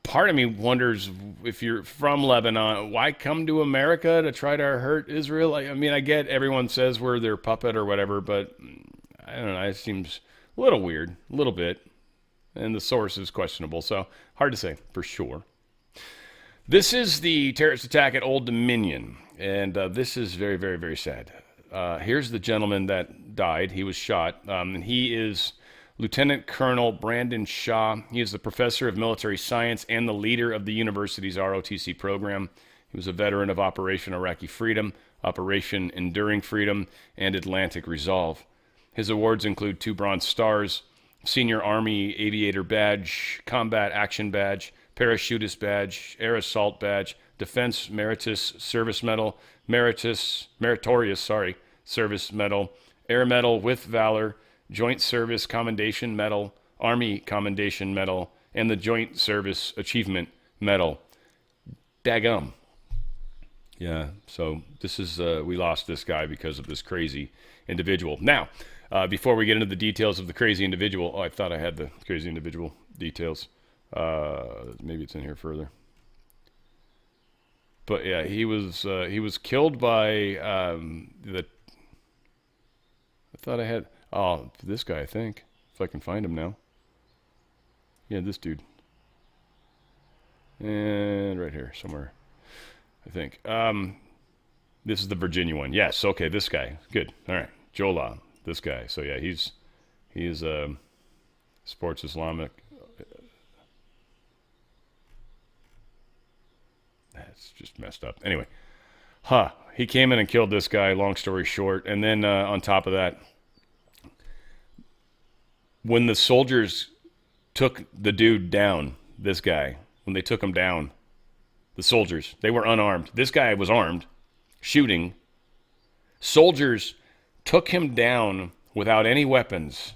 Part of me wonders, if you're from Lebanon, why come to America to try to hurt Israel? I mean, I get everyone says we're their puppet or whatever, but I don't know. It seems a little weird, a little bit. And the source is questionable, so hard to say for sure. This is the terrorist attack at Old Dominion, and this is very, very, very sad. Here's the gentleman that died. He was shot, and he is Lieutenant Colonel Brandon Shaw. He is the professor of military science and the leader of the university's ROTC program. He was a veteran of Operation Iraqi Freedom, Operation Enduring Freedom, and Atlantic Resolve. His awards include 2 Bronze Stars, Senior Army Aviator Badge, Combat Action Badge, Parachutist Badge, Air Assault Badge, Defense Meritorious Service Medal, Service Medal, Air Medal with Valor, Joint Service Commendation Medal, Army Commendation Medal, and the Joint Service Achievement Medal. Daggum. Yeah, so this is, we lost this guy because of this crazy individual. Now, before we get into the details of the crazy individual, I thought I had the crazy individual details. Maybe it's in here further. But yeah, he was killed by I thought I had this guy, I think, if I can find him now. Yeah, this dude. And right here somewhere, I think. This is the Virginia one. Yes, okay, this guy. Good. All right, Jola. This guy. So yeah, he is sports Islamic. That's just messed up. Anyway, he came in and killed this guy. Long story short, and then on top of that, when the soldiers took the dude down, this guy, when they took him down, the soldiers, they were unarmed. This guy was armed, shooting. Soldiers took him down without any weapons.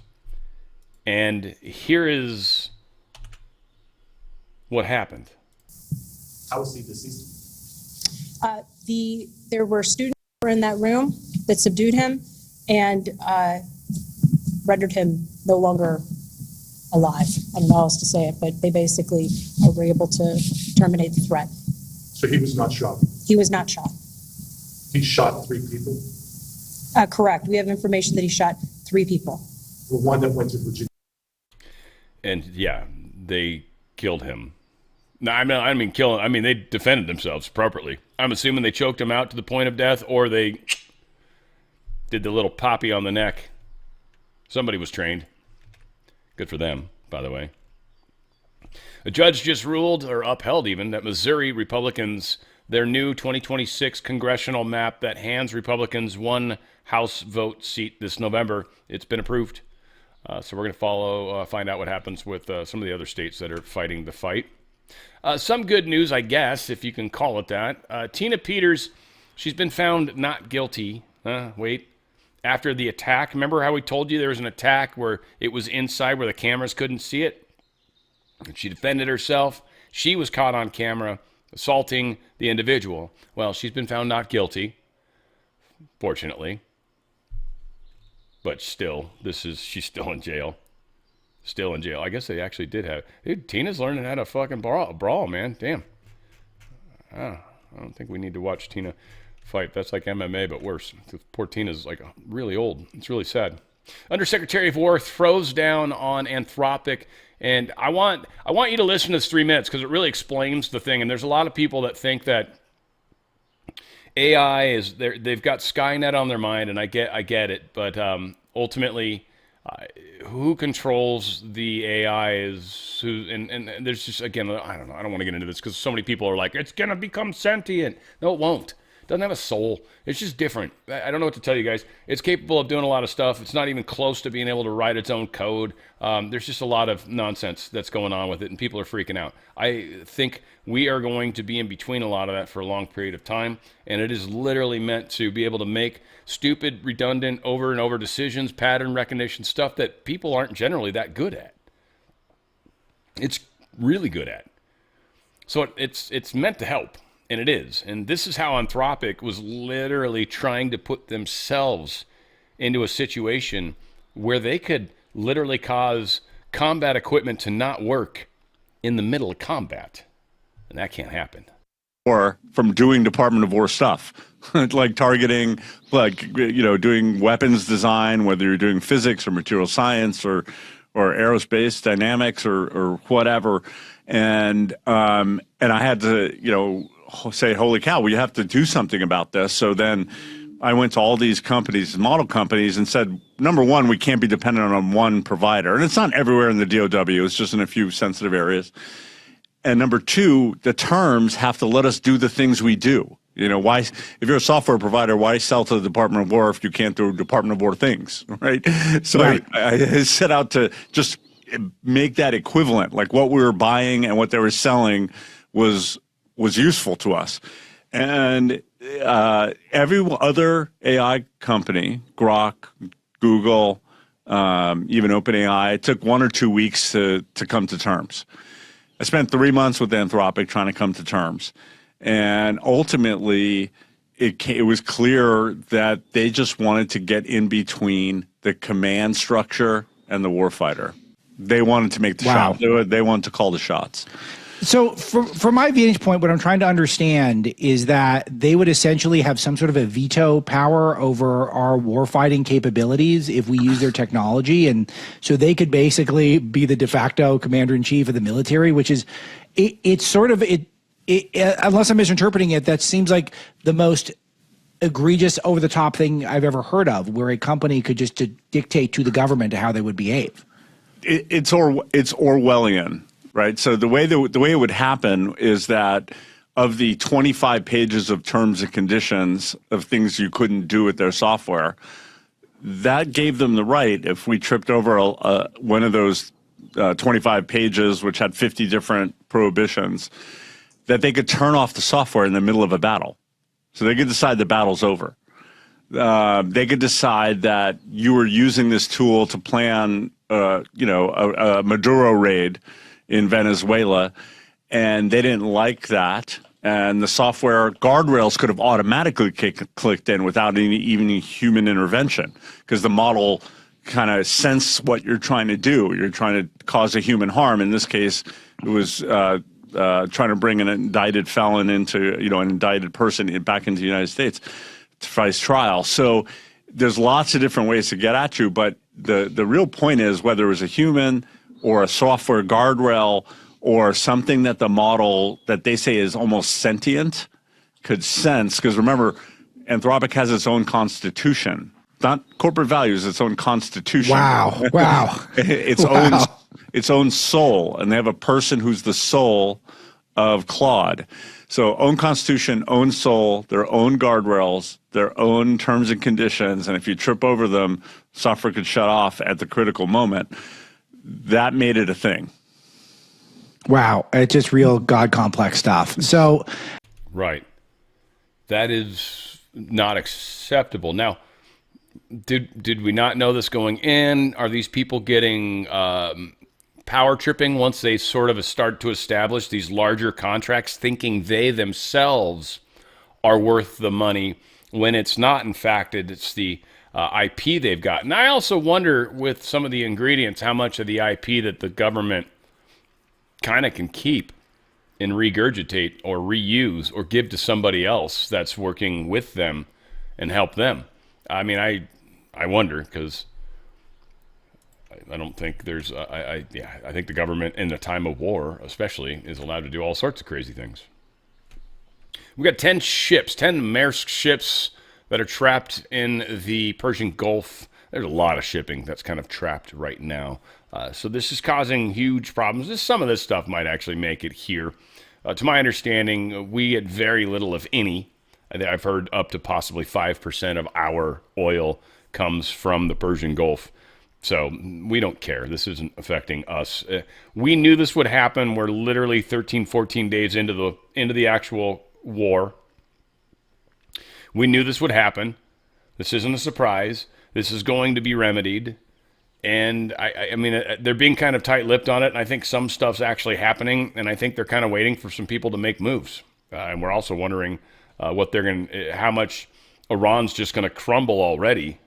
And here is what happened. How was he deceased? There were students who were in that room that subdued him and rendered him no longer alive. I don't know how else to say it, but they basically were able to terminate the threat. So he was not shot? He was not shot. He shot 3 people? Correct. We have information that he shot 3 people. The one that went to Virginia. And yeah, they killed him. No, I mean kill him. I mean, they defended themselves appropriately. I'm assuming they choked him out to the point of death, or they did the little poppy on the neck Somebody was trained. Good for them, by the way. A judge just ruled, or upheld even, that Missouri Republicans, their new 2026 congressional map that hands Republicans one House vote seat this November, it's been approved. So we're going to find out what happens with some of the other states that are fighting the fight. Some good news, I guess, if you can call it that. Tina Peters, she's been found not guilty. After the attack. Remember how we told you there was an attack where it was inside where the cameras couldn't see it? And she defended herself. She was caught on camera assaulting the individual. Well, she's been found not guilty, fortunately. But still, she's still in jail. Still in jail. I guess they actually did have... Dude, Tina's learning how to fucking brawl, man. Damn. I don't think we need to watch Tina fight. That's like MMA, but worse. Poor Tina's like really old. It's really sad. Undersecretary of War throws down on Anthropic, and I want you to listen to this 3 minutes because it really explains the thing. And there's a lot of people that think that AI is they've got Skynet on their mind, and I get it, but ultimately, who controls the AI is who, and there's just, again, I don't know. I don't want to get into this because so many people are like, it's gonna become sentient. No, it won't. Doesn't have a soul. It's just different. I don't know what to tell you guys. It's capable of doing a lot of stuff. It's not even close to being able to write its own code. There's just a lot of nonsense that's going on with it, and people are freaking out. I think we are going to be in between a lot of that for a long period of time, and it is literally meant to be able to make stupid, redundant, over and over decisions, pattern recognition, stuff that people aren't generally that good at. It's really good at. So it's meant to help. And it is. And this is how Anthropic was literally trying to put themselves into a situation where they could literally cause combat equipment to not work in the middle of combat. And that can't happen. Or from doing Department of War stuff, like targeting, doing weapons design, whether you're doing physics or material science or aerospace dynamics or whatever. And I had to, say, holy cow, we have to do something about this. So then I went to all these companies, model companies, and said, number one, we can't be dependent on one provider. And it's not everywhere in the DOW. It's just in a few sensitive areas. And number two, the terms have to let us do the things we do. Why, if you're a software provider, why sell to the Department of War if you can't do Department of War things, right? So right. I set out to just make that equivalent, like what we were buying and what they were selling was useful to us. And every other AI company, Grok, Google, even OpenAI, it took 1 or 2 weeks to come to terms. I spent 3 months with Anthropic trying to come to terms. And ultimately, it was clear that they just wanted to get in between the command structure and the warfighter. They wanted to make the shot. They wanted to call the shots. So from my vantage point, what I'm trying to understand is that they would essentially have some sort of a veto power over our warfighting capabilities if we use their technology. And so they could basically be the de facto commander-in-chief of the military, which is, it's sort of, unless I'm misinterpreting it, that seems like the most egregious, over-the-top thing I've ever heard of, where a company could just dictate to the government how they would behave. It's Orwellian. Right. So the way it would happen is that of the 25 pages of terms and conditions of things you couldn't do with their software, that gave them the right, if we tripped over one of those 25 pages, which had 50 different prohibitions, that they could turn off the software in the middle of a battle. So they could decide the battle's over. They could decide that you were using this tool to plan, a Maduro raid in Venezuela, and they didn't like that. And the software guardrails could have automatically clicked in without even human intervention, because the model kind of sense what you're trying to do. You're trying to cause a human harm. In this case, it was trying to bring an indicted felon into, an indicted person back into the United States to face trial. So there's lots of different ways to get at you, but the real point is whether it was a human or a software guardrail or something that the model that they say is almost sentient could sense. Because remember, Anthropic has its own constitution not corporate values, its own constitution. Wow. its own soul, and they have a person who's the soul of Claude. So own constitution, own soul, their own guardrails, their own terms and conditions, and if you trip over them, software could shut off at the critical moment. That made it a thing. Wow, it's just real God complex stuff. So, right, that is not acceptable. Now, did we not know this going in? Are these people getting power tripping once they sort of start to establish these larger contracts, thinking they themselves are worth the money when it's not? In fact, it's the IP they've got. And I also wonder, with some of the ingredients, how much of the IP that the government kind of can keep and regurgitate or reuse or give to somebody else that's working with them and help them. I mean, I wonder, because I don't think there's I think the government in a time of war especially is allowed to do all sorts of crazy things. We've got 10 Maersk ships that are trapped in the Persian Gulf. There's a lot of shipping that's kind of trapped right now. So this is causing huge problems. Some of this stuff might actually make it here. To my understanding, we get very little, if any. I've heard up to possibly 5% of our oil comes from the Persian Gulf. So we don't care. This isn't affecting us. We knew this would happen. We're literally 13, 14 days into the actual war. We knew this would happen. This isn't a surprise. This is going to be remedied. And I mean, they're being kind of tight-lipped on it. And I think some stuff's actually happening. And I think they're kind of waiting for some people to make moves. And we're also wondering how much Iran's just going to crumble already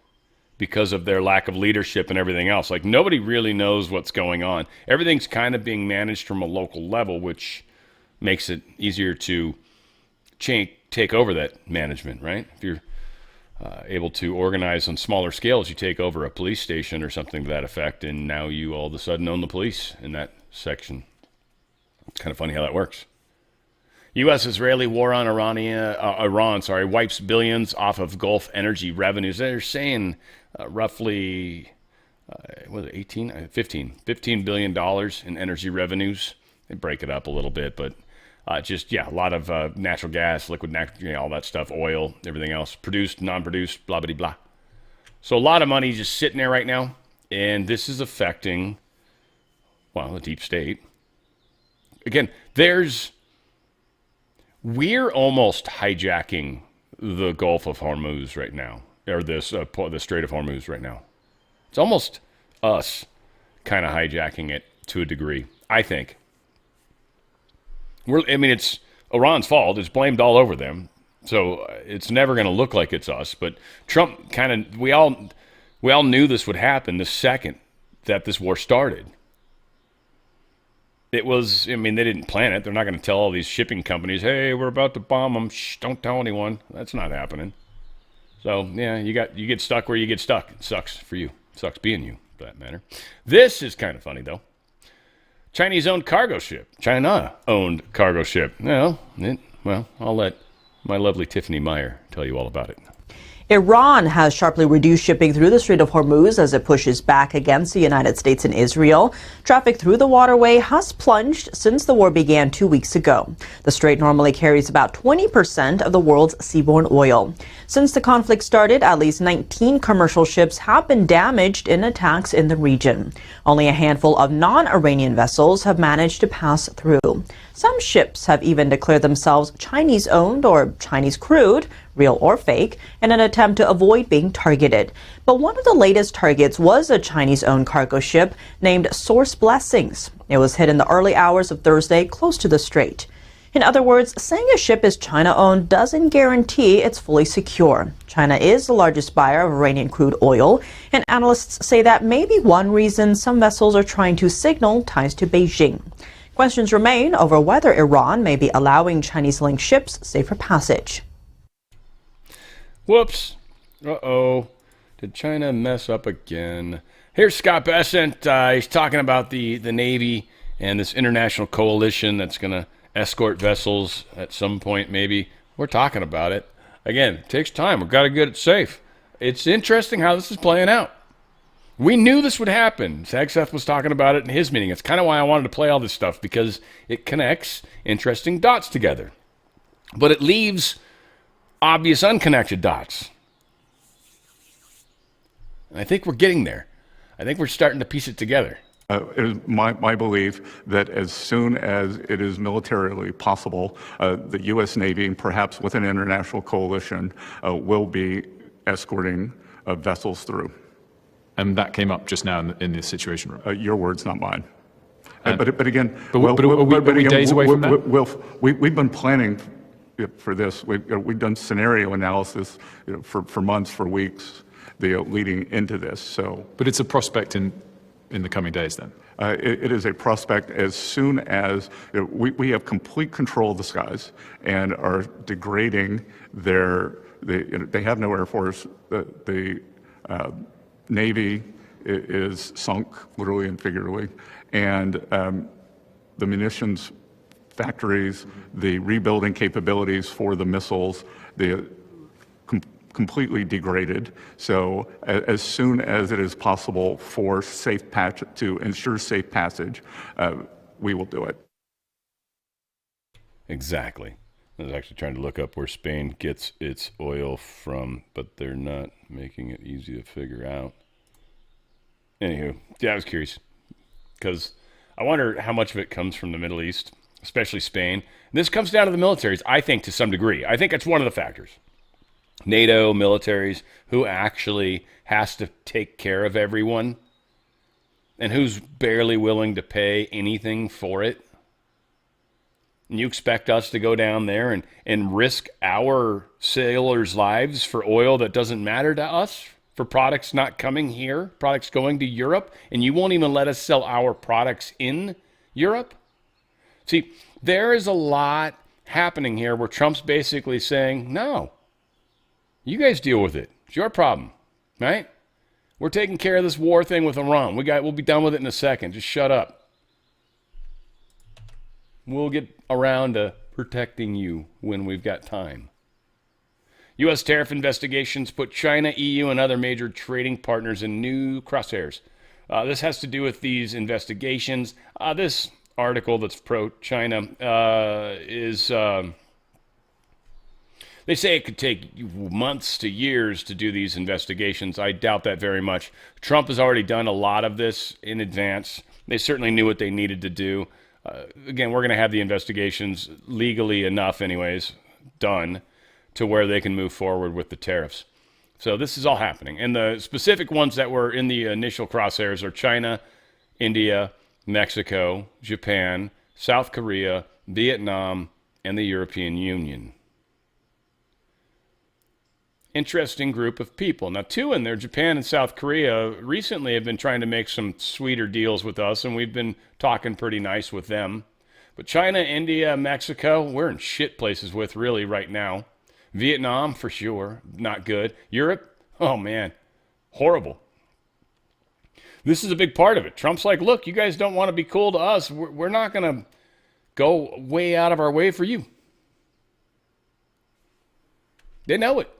because of their lack of leadership and everything else. Like, nobody really knows what's going on. Everything's kind of being managed from a local level, which makes it easier to take over that management, right? If you're able to organize on smaller scales, you take over a police station or something to that effect, and now you all of a sudden own the police in that section. It's kind of funny how that works. U.S.-Israeli war on Iran wipes billions off of Gulf energy revenues. They're saying roughly, $15 billion in energy revenues. They break it up a little bit, but a lot of natural gas, liquid natural, all that stuff, oil, everything else, produced, non-produced, blah, blah, blah. So a lot of money just sitting there right now, and this is affecting, the deep state. Again, we're almost hijacking the Gulf of Hormuz right now, or the Strait of Hormuz right now. It's almost us kind of hijacking it to a degree, I think. It's Iran's fault. It's blamed all over them. So it's never going to look like it's us. But Trump we all knew this would happen the second that this war started. It was, they didn't plan it. They're not going to tell all these shipping companies, hey, we're about to bomb them. Shh, don't tell anyone. That's not happening. So, yeah, you get stuck where you get stuck. It sucks for you. It sucks being you, for that matter. This is kind of funny, though. Chinese-owned cargo ship. China-owned cargo ship. I'll let my lovely Tiffany Meyer tell you all about it. Iran has sharply reduced shipping through the Strait of Hormuz as it pushes back against the United States and Israel. Traffic through the waterway has plunged since the war began 2 weeks ago. The strait normally carries about 20% of the world's seaborne oil. Since the conflict started, at least 19 commercial ships have been damaged in attacks in the region. Only a handful of non-Iranian vessels have managed to pass through. Some ships have even declared themselves Chinese-owned or Chinese-crewed, real or fake, in an attempt to avoid being targeted. But one of the latest targets was a Chinese-owned cargo ship named Source Blessings. It was hit in the early hours of Thursday close to the strait. In other words, saying a ship is China-owned doesn't guarantee it's fully secure. China is the largest buyer of Iranian crude oil, and analysts say that may be one reason some vessels are trying to signal ties to Beijing. Questions remain over whether Iran may be allowing Chinese-linked ships safer passage. Whoops. Uh-oh. Did China mess up again? Here's Scott Bessent. He's talking about the Navy and this international coalition that's going to escort vessels at some point, maybe. We're talking about it. Again, it takes time. We've got to get it safe. It's interesting how this is playing out. We knew this would happen. Sagseth was talking about it in his meeting. It's kind of why I wanted to play all this stuff, because it connects interesting dots together. But it leaves obvious unconnected dots. And I think we're getting there. I think we're starting to piece it together. It is my belief that as soon as it is militarily possible, the U.S. Navy, perhaps with an international coalition, will be escorting vessels through. And that came up just now in the Situation Room. Your words, not mine. But again, are we days away from that? We've been planning for this. We've done scenario analysis for months, for weeks, leading into this. So, but it's a prospect in the coming days, then. It is a prospect as soon as we have complete control of the skies and are degrading they have no Air Force. The Navy is sunk, literally and figuratively, and the munitions factories, the rebuilding capabilities for the missiles, completely degraded. So as soon as it is possible for to ensure safe passage, we will do it. Exactly. I was actually trying to look up where Spain gets its oil from, but they're not making it easy to figure out. Anywho, yeah, I was curious because I wonder how much of it comes from the Middle East, especially Spain. And this comes down to the militaries, I think, to some degree. I think it's one of the factors. NATO militaries, who actually has to take care of everyone and who's barely willing to pay anything for it. And you expect us to go down there and risk our sailors' lives for oil that doesn't matter to us, for products not coming here, products going to Europe, and you won't even let us sell our products in Europe? See, there is a lot happening here where Trump's basically saying, no, you guys deal with it. It's your problem, right? We're taking care of this war thing with Iran. We'll be done with it in a second. Just shut up. We'll get around to protecting you when we've got time. U.S. tariff investigations put China, EU, and other major trading partners in new crosshairs. This has to do with these investigations. This article that's pro-China is... They say it could take months to years to do these investigations. I doubt that very much. Trump has already done a lot of this in advance. They certainly knew what they needed to do. Again, we're going to have the investigations legally enough anyways done to where they can move forward with the tariffs. So this is all happening. And the specific ones that were in the initial crosshairs are China, India, Mexico, Japan, South Korea, Vietnam, and the European Union. Interesting group of people. Now, two in there, Japan and South Korea, recently have been trying to make some sweeter deals with us, and we've been talking pretty nice with them. But China, India, Mexico, we're in shit places with really right now. Vietnam, for sure, not good. Europe, oh man, horrible. This is a big part of it. Trump's like, look, you guys don't want to be cool to us. We're not going to go way out of our way for you. They know it.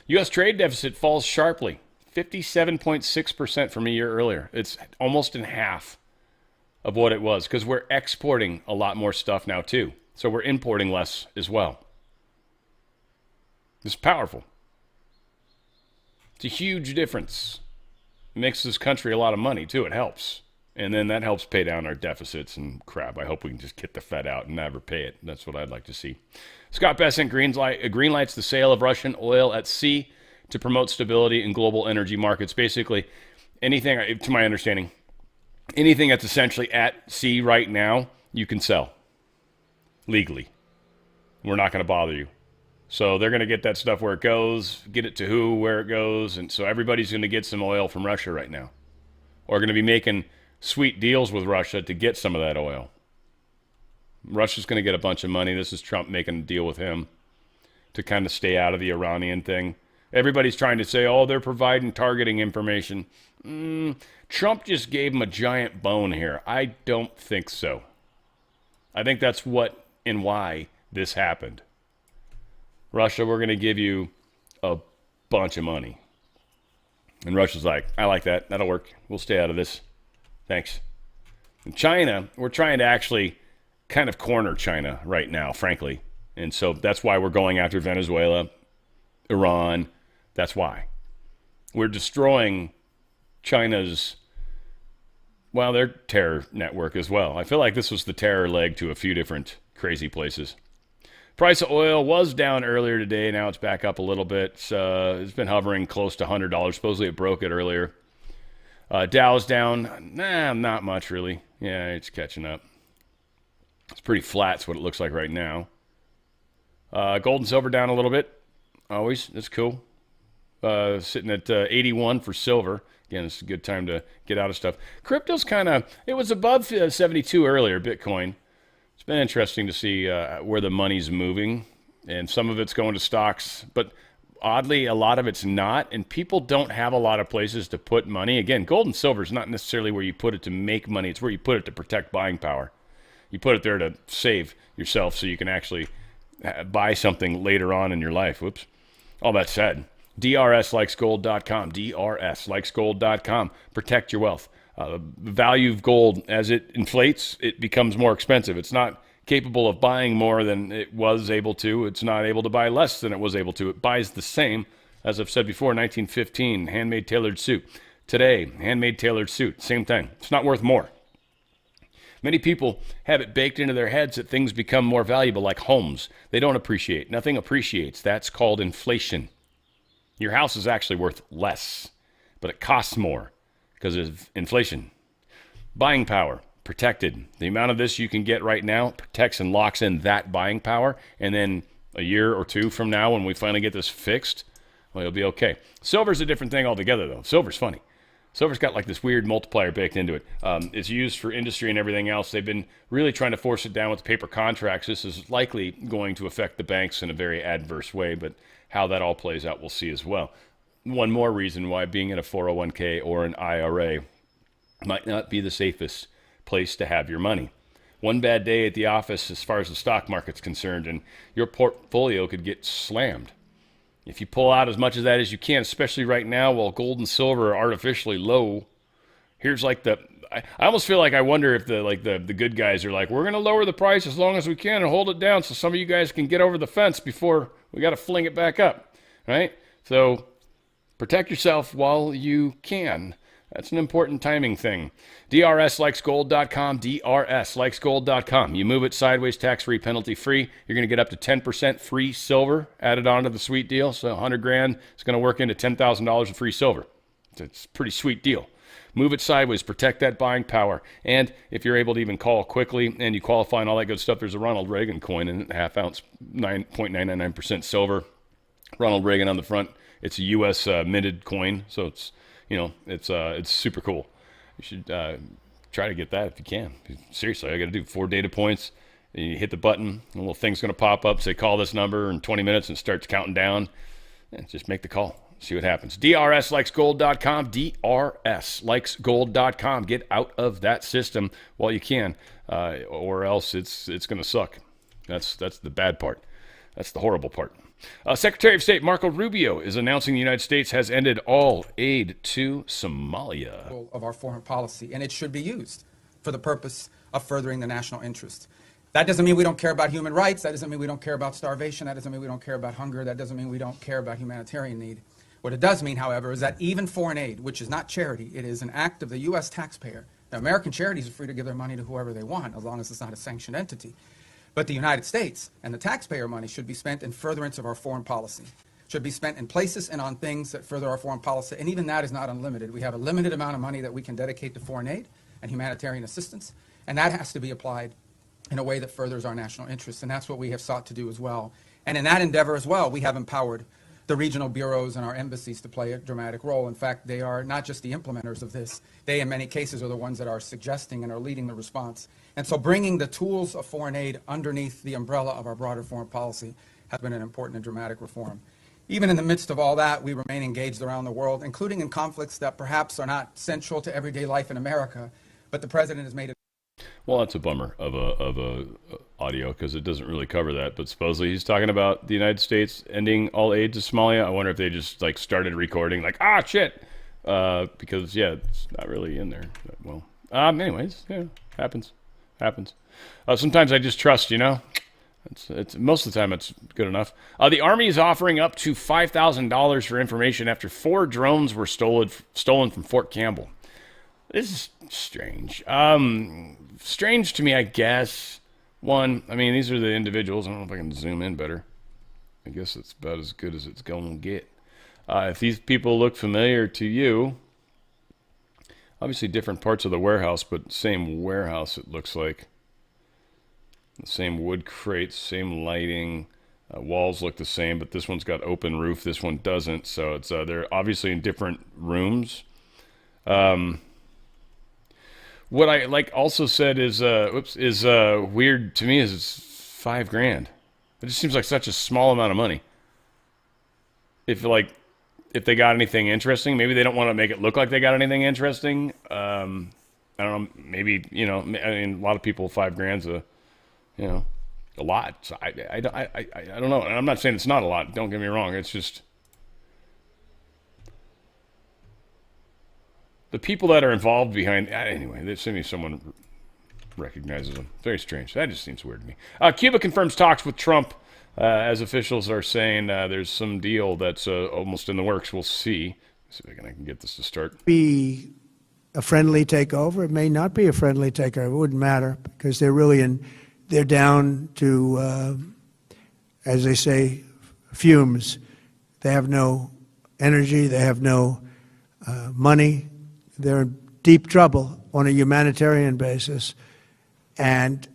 U.S. trade deficit falls sharply, 57.6% from a year earlier. It's almost in half of what it was because we're exporting a lot more stuff now too. So we're importing less as well. It's powerful. It's a huge difference. It makes this country a lot of money too. It helps. And then that helps pay down our deficits and crap. I hope we can just get the Fed out and never pay it. That's what I'd like to see. Scott Bessent greenlights the sale of Russian oil at sea to promote stability in global energy markets. Basically, anything, to my understanding, anything that's essentially at sea right now, you can sell legally. We're not going to bother you. So they're going to get that stuff where it goes, get it to who, where it goes. And so everybody's going to get some oil from Russia right now. Or going to be making sweet deals with Russia to get some of that oil. Russia's going to get a bunch of money. This is Trump making a deal with him to kind of stay out of the Iranian thing. Everybody's trying to say, oh, they're providing targeting information. Trump just gave him a giant bone here. I don't think so. I think that's what and why this happened. Russia, we're going to give you a bunch of money. And Russia's like, I like that. That'll work. We'll stay out of this. Thanks. In China, we're trying to actually kind of corner China right now, frankly. And so that's why we're going after Venezuela, Iran. That's why. We're destroying China's, well, their terror network as well. I feel like this was the terror leg to a few different crazy places. Price of oil was down earlier today. Now it's back up a little bit. It's been hovering close to $100. Supposedly it broke it earlier. Dow's down. Not much really. Yeah, it's catching up. It's pretty flat. That's what it looks like right now. Gold and silver down a little bit. Always. That's cool. Sitting at 81 for silver. Again, it's a good time to get out of stuff. Crypto's kind of, it was above 72 earlier, Bitcoin. It's been interesting to see where the money's moving, and some of it's going to stocks, but oddly, a lot of it's not, and people don't have a lot of places to put money. Again, gold and silver is not necessarily where you put it to make money. It's where you put it to protect buying power. You put it there to save yourself so you can actually buy something later on in your life. Whoops. All that said, DRSlikesgold.com, DRSlikesgold.com. Protect your wealth. The value of gold, as it inflates, it becomes more expensive. It's not capable of buying more than it was able to. It's not able to buy less than it was able to. It buys the same. As I've said before, 1915, handmade tailored suit. Today, handmade tailored suit, same thing. It's not worth more. Many people have it baked into their heads that things become more valuable, like homes. They don't appreciate. Nothing appreciates. That's called inflation. Your house is actually worth less, but it costs more because of inflation. Buying power, protected. The amount of this you can get right now protects and locks in that buying power. And then a year or two from now, when we finally get this fixed, well, it'll be okay. Silver's a different thing altogether, though. Silver's funny. Silver's got like this weird multiplier baked into it. It's used for industry and everything else. They've been really trying to force it down with paper contracts. This is likely going to affect the banks in a very adverse way, but how that all plays out, we'll see as well. One more reason why being in a 401k or an IRA might not be the safest place to have your money. One bad day at the office as far as the stock market's concerned, and your portfolio could get slammed. If you pull out as much of that as you can, especially right now while gold and silver are artificially low, here's like I almost feel like I wonder if the good guys are like, we're going to lower the price as long as we can and hold it down so some of you guys can get over the fence before we got to fling it back up, right? So protect yourself while you can. That's an important timing thing. DRSlikesgold.com, DRSlikesgold.com. You move it sideways, tax-free, penalty-free. You're going to get up to 10% free silver added onto the sweet deal. So $100,000 is going to work into $10,000 in free silver. It's a pretty sweet deal. Move it sideways, protect that buying power. And if you're able to even call quickly and you qualify and all that good stuff, there's a Ronald Reagan coin in it, half ounce, 9.999% silver. Ronald Reagan on the front. It's a U.S. Minted coin, so it's, it's super cool. You should try to get that if you can. Seriously, all you got to do 4 data points. And you hit the button, a little thing's going to pop up, say call this number in 20 minutes, and starts counting down. And just make the call. See what happens. DRSlikesgold.com, DRSlikesgold.com. Get out of that system while you can, or else it's going to suck. That's the bad part. That's the horrible part. Secretary of State Marco Rubio is announcing the United States has ended all aid to Somalia. Of our foreign policy, and it should be used for the purpose of furthering the national interest. That doesn't mean we don't care about human rights. That doesn't mean we don't care about starvation. That doesn't mean we don't care about hunger. That doesn't mean we don't care about humanitarian need. What it does mean, however, is that even foreign aid, which is not charity, it is an act of the U.S. taxpayer. Now, American charities are free to give their money to whoever they want, as long as it's not a sanctioned entity. But the United States and the taxpayer money should be spent in furtherance of our foreign policy, should be spent in places and on things that further our foreign policy, and even that is not unlimited. We have a limited amount of money that we can dedicate to foreign aid and humanitarian assistance, and that has to be applied in a way that furthers our national interests, and that's what we have sought to do as well. And in that endeavor as well, we have empowered the regional bureaus and our embassies to play a dramatic role. In fact, they are not just the implementers of this. They, in many cases, are the ones that are suggesting and are leading the response. And so bringing the tools of foreign aid underneath the umbrella of our broader foreign policy has been an important and dramatic reform. Even in the midst of all that, we remain engaged around the world, including in conflicts that perhaps are not central to everyday life in America, but the president has made it. Well, that's a bummer of a audio because it doesn't really cover that. But supposedly he's talking about the United States ending all aid to Somalia. I wonder if they just like started recording like, shit, because it's not really in there. But, well, anyways, happens. Sometimes I just trust, It's most of the time it's good enough. The Army is offering up to $5,000 for information after 4 drones were stolen from Fort Campbell. This is strange. Strange to me, I guess. One, these are the individuals. I don't know if I can zoom in better. I guess it's about as good as it's going to get. If these people look familiar to you, obviously different parts of the warehouse, but same warehouse it looks like. The same wood crates, same lighting. Walls look the same, but this one's got open roof. This one doesn't. So it's they're obviously in different rooms. What I also said is weird to me is it's $5,000. It just seems like such a small amount of money. If they got anything interesting, maybe they don't want to make it look like they got anything interesting. I don't know. Maybe a lot of people $5,000's a lot. So I don't know. And I'm not saying it's not a lot. Don't get me wrong. It's just the people that are involved behind. Anyway, there's someone recognizes them. Very strange. That just seems weird to me. Cuba confirms talks with Trump, as officials are saying there's some deal that's almost in the works. We'll see. Let's see if I can get this to start. Be a friendly takeover. It may not be a friendly takeover. It wouldn't matter because they're really they're down to, as they say, fumes. They have no energy. They have no money. They're in deep trouble on a humanitarian basis. And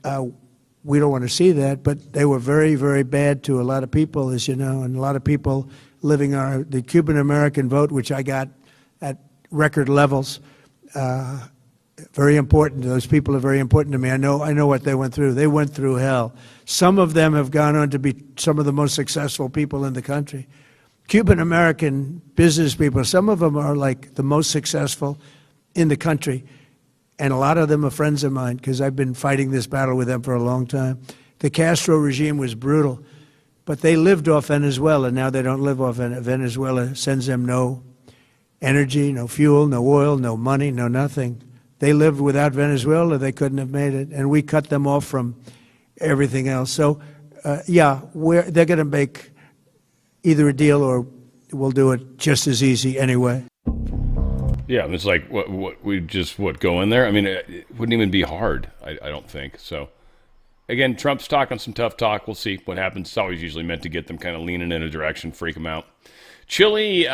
we don't want to see that, but they were very, very bad to a lot of people, as you know, and a lot of people living the Cuban-American vote, which I got at record levels. Very important. Those people are very important to me. I know what they went through. They went through hell. Some of them have gone on to be some of the most successful people in the country. Cuban-American business people, some of them are like the most successful in the country. And a lot of them are friends of mine because I've been fighting this battle with them for a long time. The Castro regime was brutal, but they lived off Venezuela. Now they don't live off Venezuela. Sends them no energy, no fuel, no oil, no money, no nothing. They lived without Venezuela. They couldn't have made it. And we cut them off from everything else. So, they're going to make either a deal or we'll do it just as easy anyway. Yeah, it's like what go in there? It wouldn't even be hard, I don't think. So, again, Trump's talking some tough talk. We'll see what happens. It's always usually meant to get them kind of leaning in a direction, freak them out. Chile.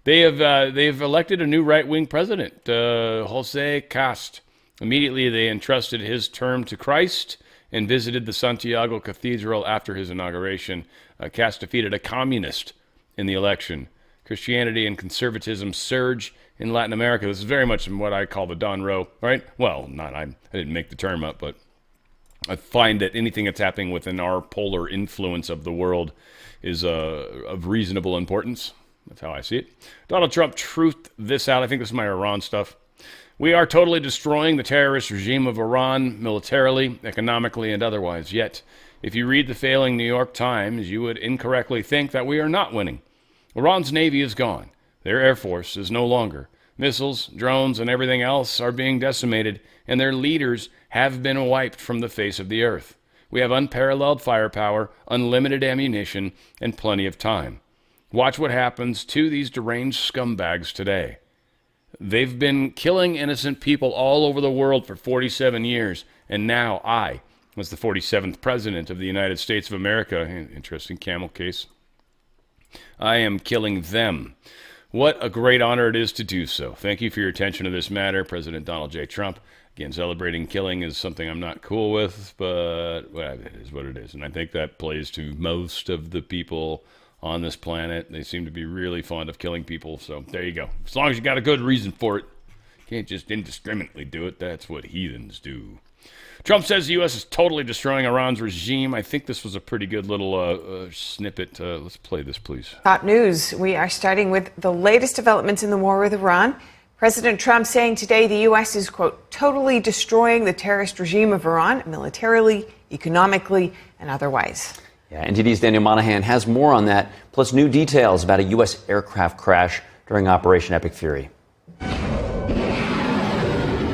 They've elected a new right-wing president, Jose Cast. Immediately, they entrusted his term to Christ and visited the Santiago Cathedral after his inauguration. Cast defeated a communist in the election. Christianity and conservatism surge in Latin America. This is very much what I call the Don Roe, right? Well, I didn't make the term up, but I find that anything that's happening within our polar influence of the world is of reasonable importance. That's how I see it. Donald Trump truthed this out. I think this is my Iran stuff. We are totally destroying the terrorist regime of Iran militarily, economically, and otherwise. Yet, if you read the failing New York Times, you would incorrectly think that we are not winning. Iran's navy is gone. Their air force is no longer. Missiles, drones, and everything else are being decimated, and their leaders have been wiped from the face of the earth. We have unparalleled firepower, unlimited ammunition, and plenty of time. Watch what happens to these deranged scumbags today. They've been killing innocent people all over the world for 47 years, and now I, as the 47th president of the United States of America, interesting camel case, I am killing them. What a great honor it is to do so. Thank you for your attention to this matter, President Donald J. Trump. Again, celebrating killing is something I'm not cool with, but it is what it is. And I think that plays to most of the people on this planet. They seem to be really fond of killing people. So there you go. As long as you got a good reason for it, you can't just indiscriminately do it. That's what heathens do. Trump says the U.S. is totally destroying Iran's regime. I think this was a pretty good little snippet. Let's play this, please. Top news. We are starting with the latest developments in the war with Iran. President Trump saying today the U.S. is, quote, totally destroying the terrorist regime of Iran militarily, economically, and otherwise. Yeah, NTD's Daniel Monahan has more on that, plus new details about a U.S. aircraft crash during Operation Epic Fury.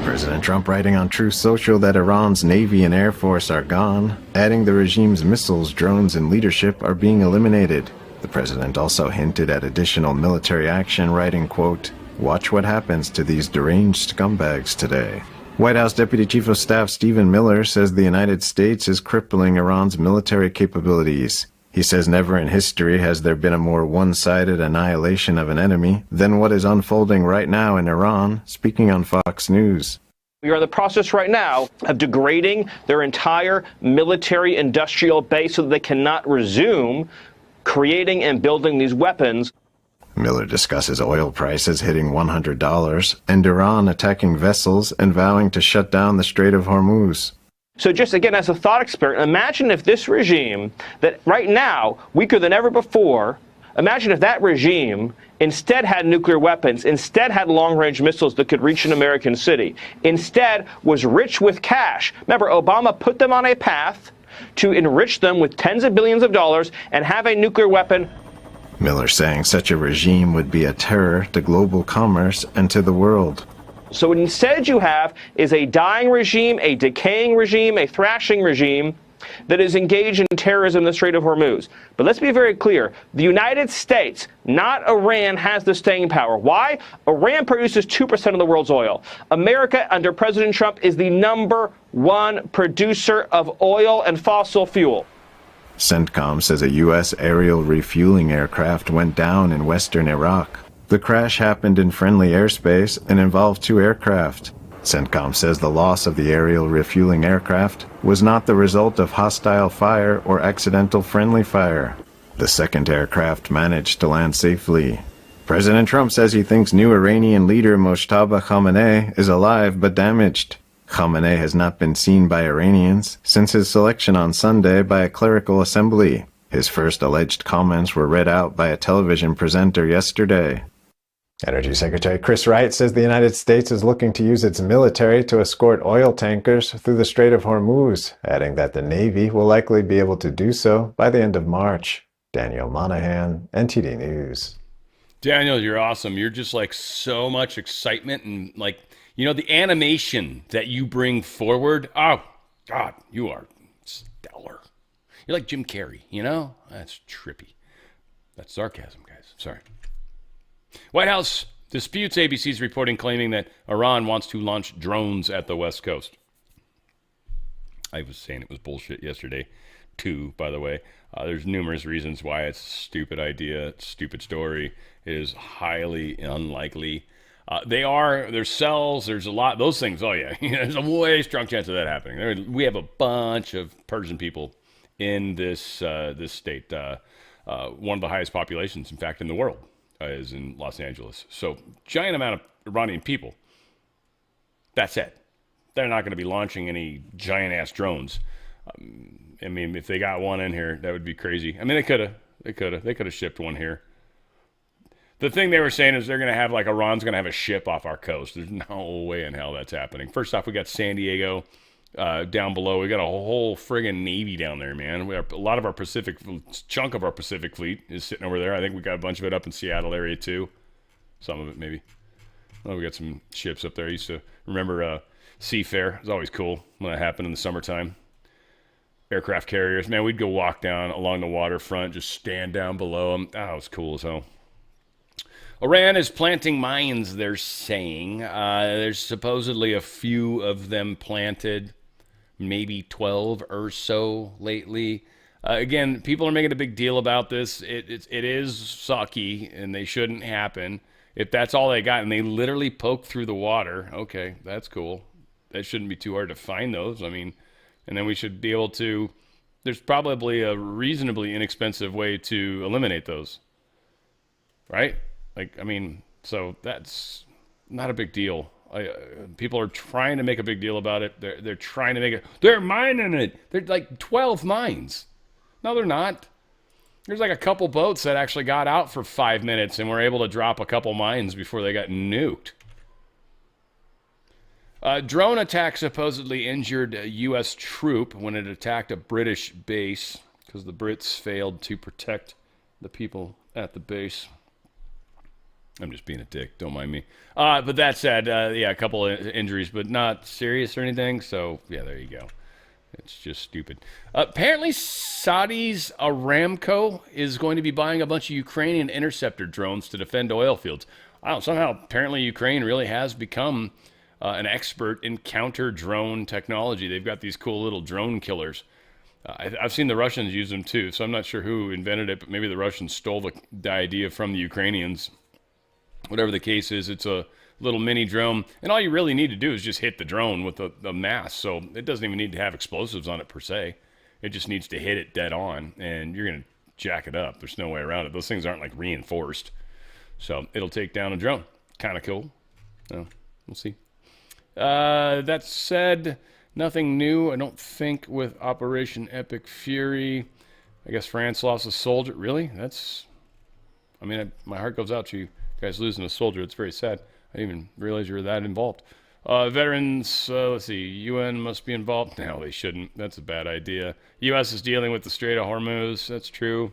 President Trump writing on Truth Social that Iran's Navy and Air Force are gone, adding the regime's missiles, drones, and leadership are being eliminated. The president also hinted at additional military action, writing, quote, "Watch what happens to these deranged scumbags today." White House Deputy Chief of Staff Stephen Miller says the United States is crippling Iran's military capabilities. He says never in history has there been a more one-sided annihilation of an enemy than what is unfolding right now in Iran, speaking on Fox News. We are in the process right now of degrading their entire military industrial base so that they cannot resume creating and building these weapons. Miller discusses oil prices hitting $100 and Iran attacking vessels and vowing to shut down the Strait of Hormuz. So just again, as a thought experiment, imagine if this regime that right now, weaker than ever before, imagine if that regime instead had nuclear weapons, instead had long-range missiles that could reach an American city, instead was rich with cash. Remember, Obama put them on a path to enrich them with tens of billions of dollars and have a nuclear weapon. Miller saying such a regime would be a terror to global commerce and to the world. So what instead you have is a dying regime, a decaying regime, a thrashing regime that is engaged in terrorism in the Strait of Hormuz. But let's be very clear. The United States, not Iran, has the staying power. Why? Iran produces 2% of the world's oil. America, under President Trump, is the #1 producer of oil and fossil fuel. CENTCOM says a U.S. aerial refueling aircraft went down in western Iraq. The crash happened in friendly airspace and involved 2 aircraft. CENTCOM says the loss of the aerial refueling aircraft was not the result of hostile fire or accidental friendly fire. The second aircraft managed to land safely. President Trump says he thinks new Iranian leader Mojtaba Khamenei is alive but damaged. Khamenei has not been seen by Iranians since his selection on Sunday by a clerical assembly. His first alleged comments were read out by a television presenter yesterday. Energy Secretary Chris Wright says the United States is looking to use its military to escort oil tankers through the Strait of Hormuz, adding that the Navy will likely be able to do so by the end of March. Daniel Monahan, NTD News. Daniel, you're awesome. You're just like so much excitement and like, you know, the animation that you bring forward. Oh, God, you are stellar. You're like Jim Carrey, you know? That's trippy. That's sarcasm, guys. Sorry. White House disputes ABC's reporting claiming that Iran wants to launch drones at the West Coast. I was saying it was bullshit yesterday, too, by the way. There's numerous reasons why it's a stupid idea, it's a stupid story. It is highly unlikely. There's cells, there's a lot, those things, oh yeah, there's a way strong chance of that happening. We have a bunch of Persian people in this state. One of the highest populations, in fact, in the world. Is in Los Angeles. So, giant amount of Iranian people. That said, they're not going to be launching any giant-ass drones. I mean, if they got one in here, that would be crazy. I mean, they could have shipped one here. The thing they were saying is they're going to have, like, Iran's going to have a ship off our coast. There's no way in hell that's happening. First off, we got San Diego down below. We got a whole friggin' Navy down there, man. We have a lot of our chunk of our Pacific fleet is sitting over there. I think we got a bunch of it up in Seattle area too. Some of it maybe. Well, we got some ships up there. I used to remember Seafair. It was always cool when that happened in the summertime. Aircraft carriers, man, we'd go walk down along the waterfront, just stand down below them. Oh, it was cool as hell. Iran is planting mines, they're saying. There's supposedly a few of them planted. Maybe 12 or so lately. Again, people are making a big deal about this. It is sucky, and they shouldn't happen. If that's all they got, and they literally poke through the water, okay, that's cool. That shouldn't be too hard to find those. I mean, and then we should be able to, there's probably a reasonably inexpensive way to eliminate those. Right? Like, I mean, so that's not a big deal. People are trying to make a big deal about it. They're trying to make it. They're mining it. They're like 12 mines. No, they're not. There's like a couple boats that actually got out for 5 minutes and were able to drop a couple mines before they got nuked. Drone attack supposedly injured a U.S. troop when it attacked a British base because the Brits failed to protect the people at the base. I'm just being a dick. Don't mind me. But that said, yeah, a couple of injuries, but not serious or anything. So, yeah, there you go. It's just stupid. Apparently, Saudi's Aramco is going to be buying a bunch of Ukrainian interceptor drones to defend oil fields. I don't know, somehow, apparently, Ukraine really has become an expert in counter-drone technology. They've got these cool little drone killers. I've seen the Russians use them, too, so I'm not sure who invented it, but maybe the Russians stole the idea from the Ukrainians. Whatever the case is, it's a little mini drone, and all you really need to do is just hit the drone with a mass, so it doesn't even need to have explosives on it per se. It just needs to hit it dead on, and you're going to jack it up. There's no way around it. Those things aren't like reinforced, so it'll take down a drone. Kind of cool. So, we'll see. That said, nothing new, I don't think, with Operation Epic Fury. I guess France lost a soldier. Really? My heart goes out to you guys losing a soldier. It's very sad. I didn't even realize you were that involved. Veterans, let's see, UN must be involved. No, they shouldn't. That's a bad idea. U.S. is dealing with the Strait of Hormuz. That's true.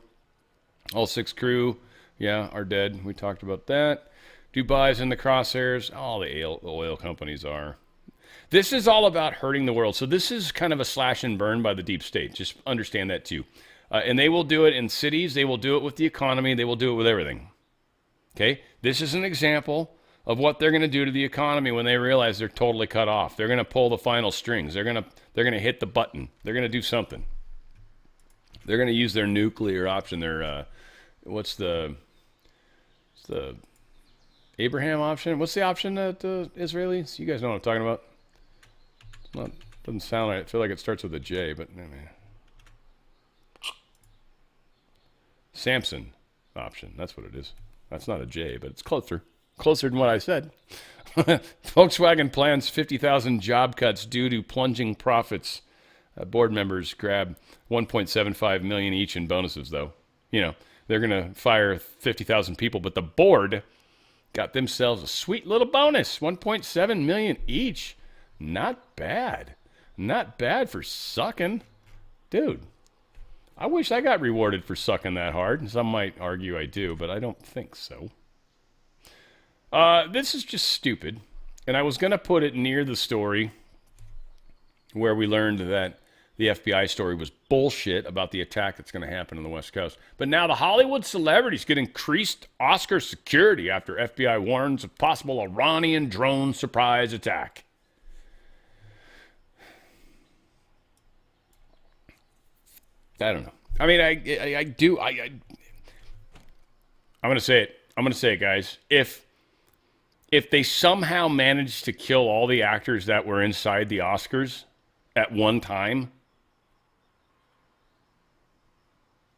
All 6 crew, yeah, are dead. We talked about that. Dubai's in the crosshairs. All the oil companies are. This is all about hurting the world. So this is kind of a slash and burn by the deep state. Just understand that too. And they will do it in cities. They will do it with the economy. They will do it with everything. Okay? This is an example of what they're going to do to the economy when they realize they're totally cut off. They're going to pull the final strings. They're going to hit the button. They're going to do something. They're going to use their nuclear option. Their what's the Abraham option? What's the option that Israelis? You guys know what I'm talking about. Doesn't sound right. I feel like it starts with a J, but Samson option. That's what it is. That's not a J, but it's closer. Closer than what I said. Volkswagen plans 50,000 job cuts due to plunging profits. Board members grab $1.75 million each in bonuses, though. You know, they're going to fire 50,000 people, but the board got themselves a sweet little bonus, $1.7 million each. Not bad. Not bad for sucking. Dude, I wish I got rewarded for sucking that hard. Some might argue I do, but I don't think so. This is just stupid. And I was going to put it near the story where we learned that the FBI story was bullshit about the attack that's going to happen on the West Coast. But now the Hollywood celebrities get increased Oscar security after FBI warns of possible Iranian drone surprise attack. I don't know. I mean, I'm going to say it. I'm going to say it, guys. If they somehow managed to kill all the actors that were inside the Oscars at one time,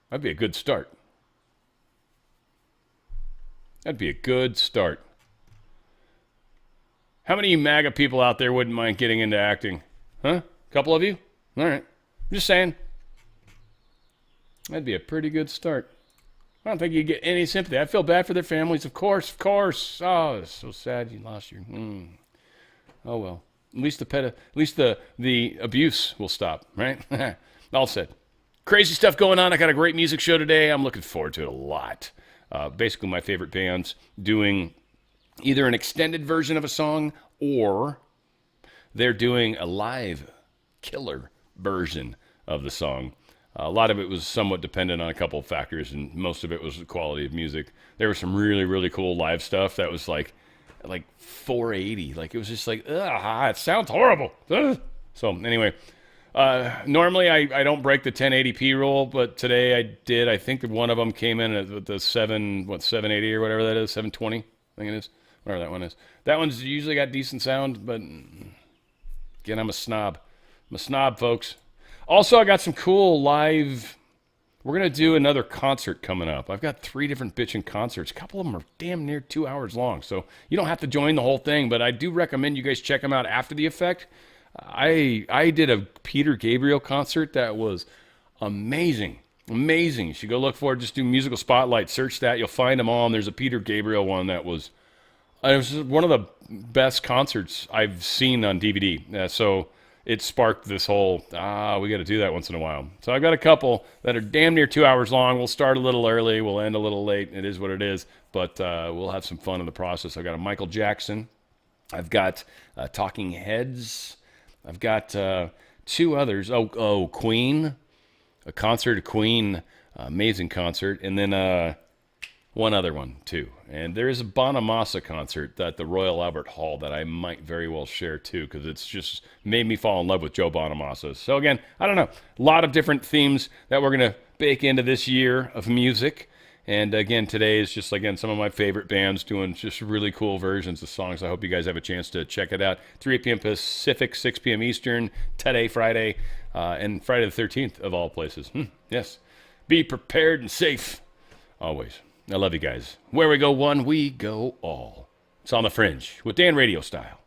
that'd be a good start. That'd be a good start. How many of you MAGA people out there wouldn't mind getting into acting? Huh? A couple of you? All right. I'm just saying. That'd be a pretty good start. I don't think you'd get any sympathy. I feel bad for their families, of course, of course. Oh, it's so sad you lost your. Oh well. At least the abuse will stop, right? All said. Crazy stuff going on. I got a great music show today. I'm looking forward to it a lot. Basically, my favorite bands doing either an extended version of a song or they're doing a live killer version of the song. A lot of it was somewhat dependent on a couple of factors, and most of it was the quality of music. There was some really, really cool live stuff that was like 480. Like, it was just like, it sounds horrible. Ugh. So anyway, normally I don't break the 1080p rule, but today I did. I think that one of them came in at the 780 or whatever that is, 720, I think it is, whatever that one is. That one's usually got decent sound, but again, I'm a snob. I'm a snob, folks. Also, I got some cool live. We're going to do another concert coming up. I've got 3 different bitchin' concerts. A couple of them are damn near 2 hours long, so you don't have to join the whole thing, but I do recommend you guys check them out after the effect. I did a Peter Gabriel concert that was amazing. Amazing. You should go look for it. Just do Musical Spotlight. Search that. You'll find them all, and there's a Peter Gabriel one that was It was one of the best concerts I've seen on DVD. So it sparked this whole, we got to do that once in a while. So I've got a couple that are damn near 2 hours long. We'll start a little early. We'll end a little late. It is what it is. But we'll have some fun in the process. I've got a Michael Jackson. I've got Talking Heads. I've got two others. Queen. A concert of Queen. Amazing concert. And then one other one, too. And there is a Bonamassa concert at the Royal Albert Hall that I might very well share, too, because it's just made me fall in love with Joe Bonamassa. So, again, I don't know. A lot of different themes that we're going to bake into this year of music. And, again, today is just, again, some of my favorite bands doing just really cool versions of songs. I hope you guys have a chance to check it out. 3 p.m. Pacific, 6 p.m. Eastern, today, Friday, and Friday the 13th of all places. Yes. Be prepared and safe. Always. I love you guys. Where we go one, we go all. It's on the Fringe with Dan Radio Style.